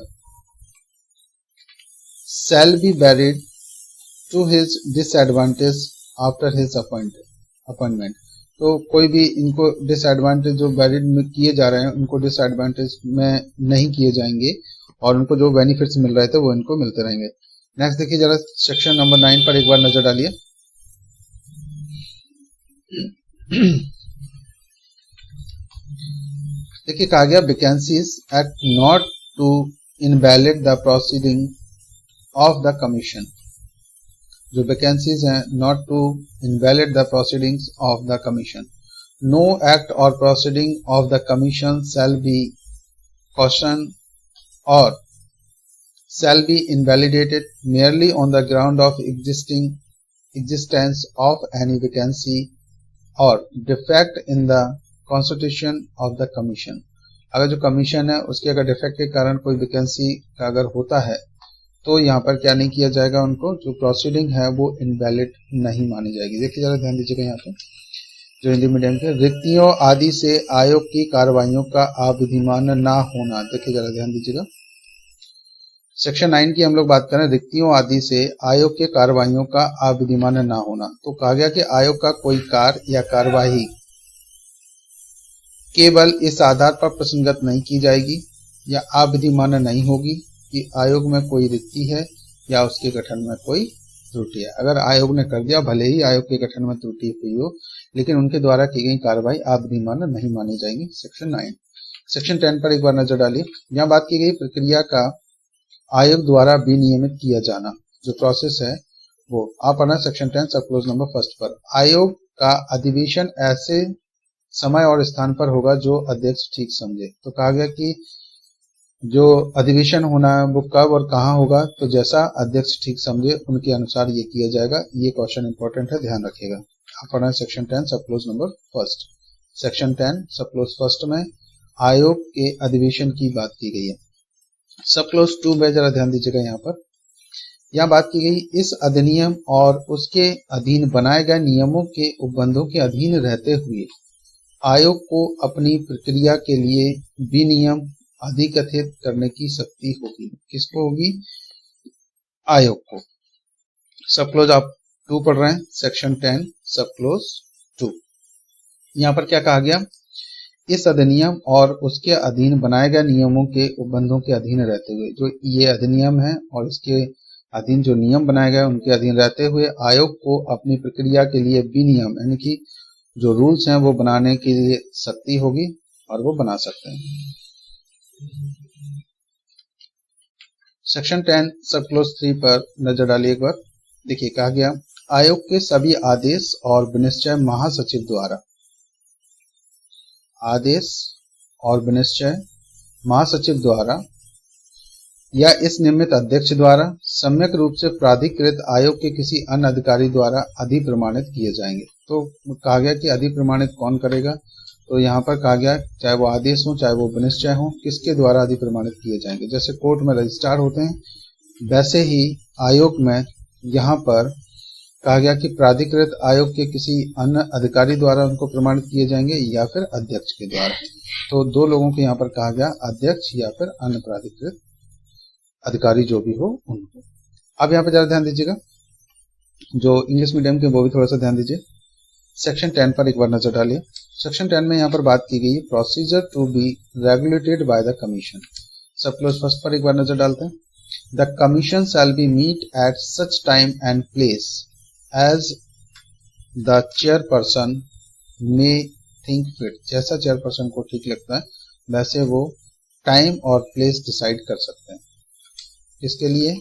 shall be varied to his disadvantage after his appointment। तो कोई भी इनको disadvantage जो varied में किए जा रहे हैं उनको डिसएडवांटेज में नहीं किए जाएंगे और उनको जो बेनिफिट्स मिल रहे थे वो इनको मिलते रहेंगे। नेक्स्ट देखिए जरा सेक्शन नंबर 9 पर एक बार नजर डालिए। देखिए कहा गया vacancies act not to invalid the proceeding of the commission. जो वैकेंसीज हैं not to invalid the proceedings of the commission. No act और proceeding of the commission shall be question और shall be invalidated merely on the ground of existing existence of any vacancy or defect in the constitution of the commission। अगर जो commission है उसके अगर defect के कारण कोई वैकेंसी का अगर होता है तो यहाँ पर क्या नहीं किया जाएगा, उनको जो प्रोसीडिंग है वो इनवैलिड नहीं मानी जाएगी। देखिए जरा ध्यान दीजिएगा यहाँ पे जो हिंदी मीडियम के रिक्तियों आदि से आयोग की कार्रवाइयों का अविधिमान ना होना। देखिए जरा ध्यान दीजिएगा सेक्शन 9 की हम लोग बात करें, रिक्तियों आदि से आयोग के कार्रवाइयों का अविधिमान ना होना। तो कहा गया कि आयोग का कोई कार्य या कार्यवाही केवल इस आधार पर प्रसंगत नहीं की जाएगी या अविधिमान नहीं होगी कि आयोग में कोई रिक्ति है या उसके गठन में कोई त्रुटि है। अगर आयोग ने कर दिया, भले ही आयोग के गठन में त्रुटि हुई हो, लेकिन उनके द्वारा की गई कार्रवाई अविधिमान नहीं मानी जाएगी। सेक्शन 9। सेक्शन 10 पर एक बार नजर डालिए। यहाँ बात की गई प्रक्रिया का आयोग द्वारा विनियमित किया जाना, जो प्रोसेस है वो आप पढ़ना सेक्शन 10 सब क्लोज नंबर 1 पर। आयोग का अधिवेशन ऐसे समय और स्थान पर होगा जो अध्यक्ष ठीक समझे। तो कहा गया कि जो अधिवेशन होना है वो कब और कहाँ होगा, तो जैसा अध्यक्ष ठीक समझे उनके अनुसार ये किया जाएगा। ये क्वेश्चन इंपॉर्टेंट है, ध्यान रखिएगा। आप पढ़ना section 10 sub clause number 1। Section 10 sub clause 1 में आयोग के अधिवेशन की बात की गई है। सब क्लोज 2 में जरा ध्यान दीजिएगा यहाँ बात की गई इस अधिनियम और उसके अधीन बनाए गए नियमों के उपबंधों के अधीन रहते हुए आयोग को अपनी प्रक्रिया के लिए विनियम अधिकथित करने की शक्ति होगी। किसको होगी? आयोग को। सब क्लोज आप 2 पढ़ रहे हैं, सेक्शन 10 सब क्लोज 2। यहाँ पर क्या कहा गया, इस अधिनियम और उसके अधीन बनाए गए नियमों के उपबंधों के अधीन रहते हुए, जो ये अधिनियम है और इसके अधीन जो नियम बनाए गए उनके अधीन रहते हुए आयोग को अपनी प्रक्रिया के लिए विनियम यानी कि जो रूल्स हैं वो बनाने के लिए शक्ति होगी और वो बना सकते हैं। सेक्शन 10 सब क्लोज 3 पर नजर डालिए एक बार। देखिए कहा गया आयोग के सभी आदेश और विनिश्चय महासचिव द्वारा, आदेश और विनिश्चय महासचिव द्वारा या इस नियमित अध्यक्ष द्वारा सम्यक रूप से प्राधिकृत आयोग के किसी अन्य अधिकारी द्वारा अधिप्रमाणित किए जाएंगे। तो कहा गया कि अधिप्रमाणित कौन करेगा, तो यहाँ पर कहा गया चाहे वो आदेश हो चाहे वो विनिश्चय हो, किसके द्वारा अधिप्रमाणित किए जाएंगे। जैसे कोर्ट में रजिस्ट्रार होते हैं वैसे ही आयोग में यहाँ पर कहा गया कि प्राधिकृत आयोग के किसी अन्य अधिकारी द्वारा उनको प्रमाणित किए जाएंगे या फिर अध्यक्ष के द्वारा। तो 2 लोगों को यहाँ पर कहा गया, अध्यक्ष या फिर अन्य प्राधिकृत अधिकारी जो भी हो उनको। अब यहाँ पे जरा ध्यान दीजिएगा, जो इंग्लिश मीडियम के वो भी थोड़ा सा ध्यान दीजिए। सेक्शन 10 पर एक बार नजर डालिए। सेक्शन 10 में यहाँ पर बात की गई procedure to be regulated by the commission. Sub clause 1 पर एक बार नजर डालते हैं। The commission shall be meet at such time and place as the chairperson may think fit. जैसा चेयरपर्सन को ठीक लगता है वैसे वो टाइम और प्लेस डिसाइड कर सकते हैं। इसके लिए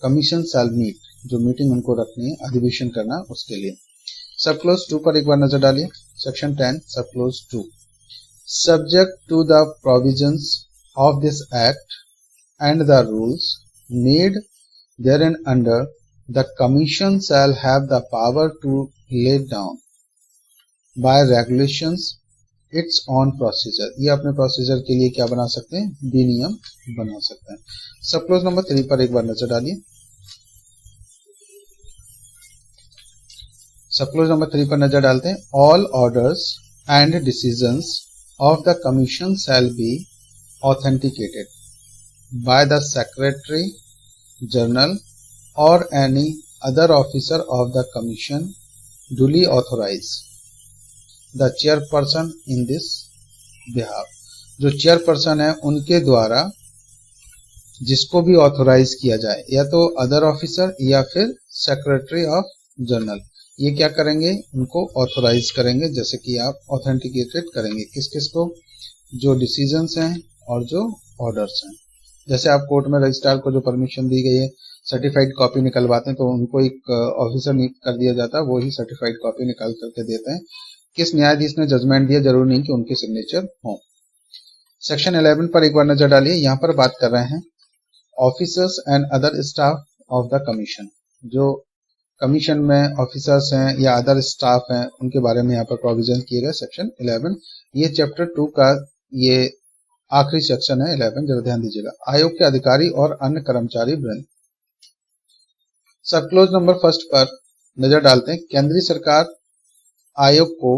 कमीशन शैल मीट, जो मीटिंग उनको रखनी है, अधिवेशन करना, उसके लिए। सब क्लोज 2 पर एक बार नजर डालिए। Section 10 sub clause 2। Subject to the provisions of this act and the rules made therein under, the commission shall have the power to lay down by regulations its own procedure। ये अपने procedure के लिए क्या बना सकते हैं, विनियम बना सकते हैं। सब क्लोज नंबर 3 पर एक बार नजर डालिए। सब क्लोज नंबर 3 पर नजर डालते हैं। All orders and decisions of the commission shall be authenticated by the secretary general और any other officer of the commission duly authorized the chairperson in this behalf। जो चेयरपर्सन है उनके द्वारा जिसको भी ऑथोराइज किया जाए, या तो अदर ऑफिसर या फिर सेक्रेटरी ऑफ जनरल, ये क्या करेंगे, उनको ऑथोराइज करेंगे। जैसे कि आप ऑथेंटिकेटेड करेंगे किस किस को, जो डिसीजंस हैं और जो ऑर्डर्स हैं। जैसे आप कोर्ट में रजिस्ट्रार को जो परमिशन दी गई है सर्टिफाइड कॉपी निकलवाते हैं तो उनको एक ऑफिसर कर दिया जाता है, वो ही सर्टिफाइड कॉपी निकाल करके देते हैं। किस न्यायाधीश ने जजमेंट दिया, जरूरी नहीं कि उनके सिग्नेचर हो। सेक्शन 11 पर एक बार नजर डालिए। यहाँ पर बात कर रहे हैं officers and other staff of the commission. जो कमीशन में ऑफिसर्स हैं या अदर स्टाफ हैं उनके बारे में यहाँ पर प्रोविजन किए गए सेक्शन 11। ये चैप्टर 2 का ये आखिरी सेक्शन है 11, जरा ध्यान दीजिएगा। आयोग के अधिकारी और अन्य कर्मचारी वृंद। सब क्लोज नंबर फर्स्ट पर नजर डालते हैं। केंद्रीय सरकार आयोग को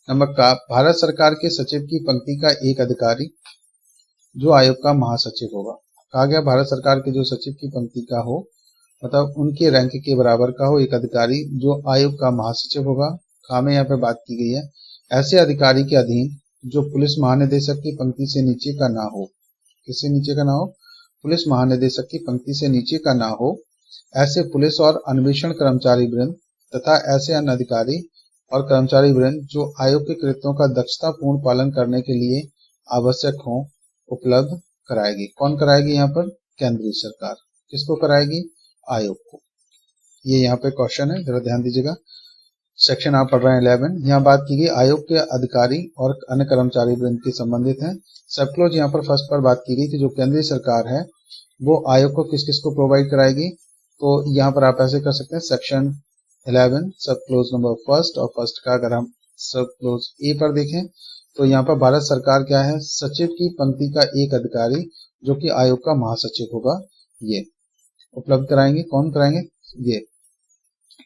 नंबर का भारत सरकार के सचिव की पंक्ति का एक अधिकारी जो आयोग का महासचिव होगा। कहा गया भारत सरकार के जो सचिव की पंक्ति का हो, मतलब उनके रैंक के बराबर का हो, एक अधिकारी जो आयोग का महासचिव होगा। में यहाँ पे बात की गई है, ऐसे अधिकारी के अधीन जो पुलिस महानिदेशक की पंक्ति से नीचे का ना हो। किससे नीचे का ना हो? पुलिस महानिदेशक की पंक्ति से नीचे का ना हो। ऐसे पुलिस और अन्वेषण कर्मचारी वृंद तथा ऐसे अन्य अधिकारी और कर्मचारी वृंद जो आयोग के कृत्यों का दक्षतापूर्ण पालन करने के लिए आवश्यक हो, उपलब्ध कराएगी। कौन कराएगी? यहाँ पर केंद्रीय सरकार। किसको कराएगी? आयोग को। ये यहाँ पे क्वेश्चन है, जरा ध्यान दीजिएगा। सेक्शन आप पढ़ रहे हैं 11। यहाँ बात की गई आयोग के अधिकारी और अन्य कर्मचारी वृंद के संबंधित हैं। सब क्लोज यहाँ पर फर्स्ट पर बात की गई कि जो केंद्रीय सरकार है वो आयोग को किस किस को प्रोवाइड कराएगी। तो यहाँ पर आप ऐसे कर सकते हैं, section 11 sub clause number first, और फर्स्ट का अगर हम सब क्लोज ए पर देखें तो यहाँ पर भारत सरकार क्या है? सचिव की पंक्ति का एक अधिकारी जो कि आयोग का महासचिव होगा, ये उपलब्ध कराएंगे। कौन कराएंगे? ये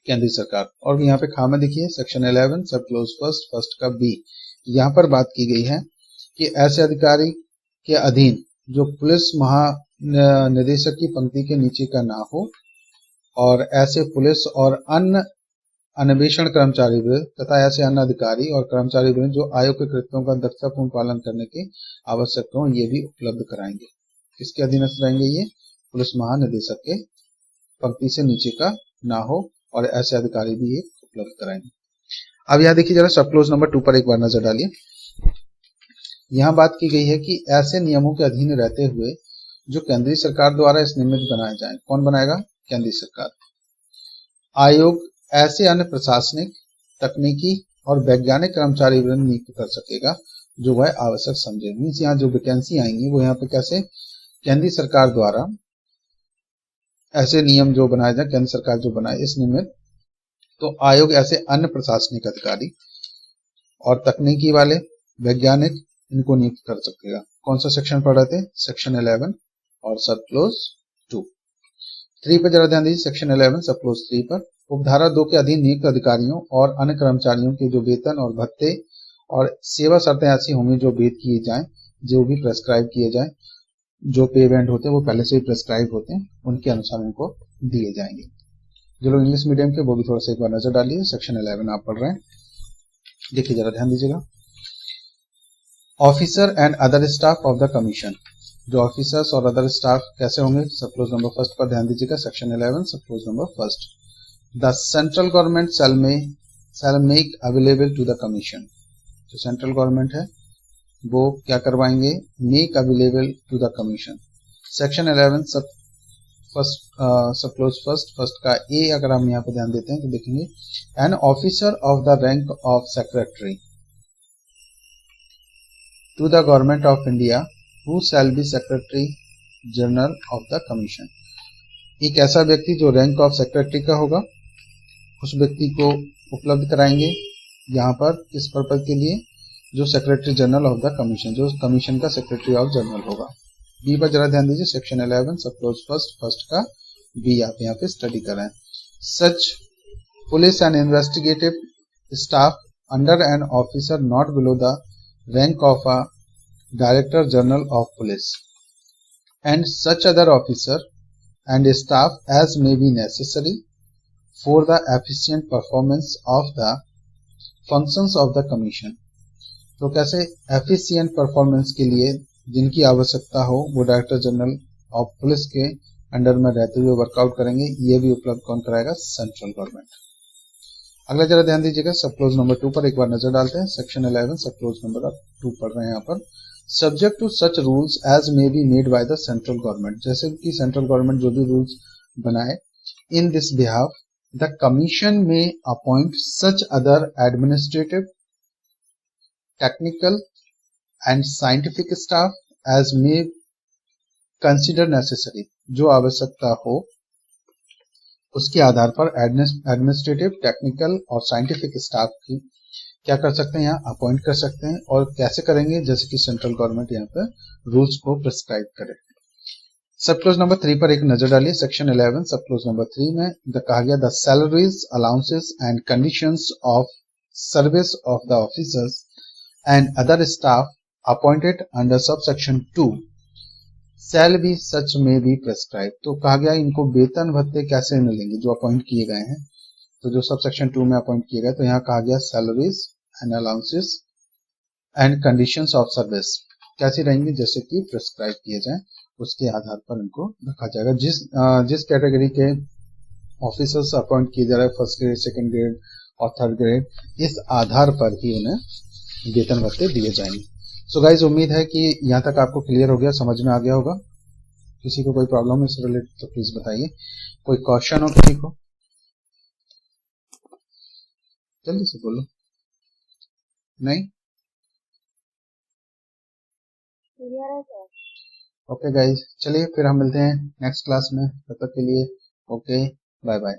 केंद्रीय सरकार। और यहाँ पे खामा देखिए, section 11 sub close first, first का बी। यहाँ पर बात की गई है कि ऐसे अधिकारी के अधीन जो पुलिस महानिदेशक की पंक्ति के नीचे का ना हो, और ऐसे पुलिस और अन्य अन्वेषण कर्मचारी वृंद तथा ऐसे अन्य अधिकारी और कर्मचारी वृंद जो आयोग के कृत्यों का दक्षतापूर्ण पालन करने के आवश्यक हो, ये भी उपलब्ध कराएंगे। किसके अधीनस्थ रहेंगे? ये पुलिस महानिदेशक के पंक्ति से नीचे का ना हो, और ऐसे अधिकारी भी ये उपलब्ध कराएंगे। अब यहाँ देखिए जरा सब क्लोज नंबर 2 पर एक बार नजर डालिए। यहाँ बात की गई है कि ऐसे नियमों के अधीन रहते हुए जो केंद्रीय सरकार द्वारा इस निमित्त बनाए जाएं। कौन बनाएगा? केंद्रीय सरकार। आयोग ऐसे अन्य प्रशासनिक, तकनीकी और वैज्ञानिक कर्मचारी वृंद नियुक्त कर सकेगा जो वह आवश्यक समझे। मीन्स यहाँ जो वैकेंसी आएंगी वो यहाँ पे कैसे? केंद्रीय सरकार द्वारा ऐसे नियम जो बनाए जाए, केंद्र सरकार जो बनाए इस निमित्त, तो आयोग ऐसे अन्य प्रशासनिक अधिकारी और तकनीकी वाले, वैज्ञानिक, इनको नियुक्त कर सकेगा। कौन सा सेक्शन पढ़ रहे थे? सेक्शन 11 और सब क्लोज 2। 3 पर जरा ध्यान दीजिए, सेक्शन 11 सब क्लोज 3 पर। उपधारा 2 के अधीन नियुक्त अधिकारियों और अन्य कर्मचारियों के जो वेतन और भत्ते और सेवा शर्तें ऐसी होंगी जो भेद किए जाएं, जो भी प्रेस्क्राइब किए जाएं, जो पे इवेंट होते हैं वो पहले से ही प्रेस्क्राइब होते हैं, उनके अनुसार उनको दिए जाएंगे। जो लोग इंग्लिश मीडियम के वो भी थोड़ा सा एक बार नजर डालिए। सेक्शन 11 आप पढ़ रहे हैं, देखिए जरा ध्यान दीजिएगा। Officer and other staff of the commission. जो ऑफिसर्स और अदर स्टाफ कैसे होंगे? सब क्लोज नंबर फर्स्ट पर ध्यान दीजिएगा। Section 11 sub clause number first. The central government shall make available to the commission. जो सेंट्रल गवर्नमेंट है वो क्या करवाएंगे? Make available to the commission. Section 11 sub close first का ए अगर हम यहाँ पे ध्यान देते हैं तो देखेंगे, an officer of the rank of secretary to the government of India who shall be secretary general of the commission. एक ऐसा व्यक्ति जो रैंक ऑफ सेक्रेटरी का होगा, उस व्यक्ति को उपलब्ध कराएंगे यहाँ पर किस पर्पज के लिए? जो secretary general of the commission, जो कमीशन का सेक्रेटरी ऑफ जनरल होगा। बी पर जरा ध्यान दीजिए, सेक्शन 11 सब क्लोज फर्स्ट का बी आप यहाँ पे स्टडी कर रहे हैं। Such police and investigative staff under an officer not below the rank of a director general of police and such other officer and staff as may be necessary for the efficient performance of the functions of the commission. तो कैसे? Efficient performance के लिए जिनकी आवश्यकता हो वो director general of police के under में रहते हुए वर्कआउट करेंगे। ये भी उपलब्ध कौन कराएगा? Central government. अगला जरा ध्यान दीजिएगा, सब क्लोज नंबर 2 पर एक बार नजर डालते हैं। सेक्शन 11 सब क्लोज नंबर 2 पढ़ रहे हैं यहाँ पर। Subject to such rules as may be made by the central government. जैसे कि सेंट्रल गवर्नमेंट जो भी रूल्स बनाए, in this behalf the commission may appoint such other administrative, technical and scientific staff as may consider necessary। जो आवश्यकता हो उसके आधार पर एडमिनिस्ट्रेटिव, टेक्निकल और साइंटिफिक स्टाफ की क्या कर सकते हैं, यहाँ अपॉइंट कर सकते हैं। और कैसे करेंगे, जैसे कि सेंट्रल गवर्नमेंट यहाँ पर रूल्स को प्रिस्क्राइब करे। सब क्लोज नंबर 3 पर एक नजर डालिए। सेक्शन 11 सब क्लोज नंबर 3 में कहा गया the salaries, allowances and conditions of service of the officers and other staff appointed under sub section 2 shall be such may be prescribe. तो कहा गया इनको वेतन भत्ते कैसे मिलेंगे जो अपॉइंट किए गए हैं, तो जो सब सेक्शन 2 में अपॉइंट किए गए, तो यहाँ कहा गया salaries and allowances and conditions of service कैसी रहेंगी, जैसे कि प्रेस्क्राइब किए जाएं, उसके आधार पर इनको रखा जाएगा। जिस कैटेगरी के ऑफिसर्स अपॉइंट किए जा रहे हैं, फर्स्ट ग्रेड, सेकंड ग्रेड और थर्ड ग्रेड, इस आधार पर ही उन्हें वेतन भत्ते दिए जाएंगे। सो गाइज, उम्मीद है कि यहाँ तक आपको क्लियर हो गया, समझ में आ गया होगा। किसी को कोई प्रॉब्लम है इससे रिलेटेड तो प्लीज बताइए। कोई क्वेश्चन हो किसी को, जल्दी से बोलो। नहीं? ओके गाइज, चलिए फिर हम मिलते हैं नेक्स्ट क्लास में। तब तक के लिए ओके, बाय बाय।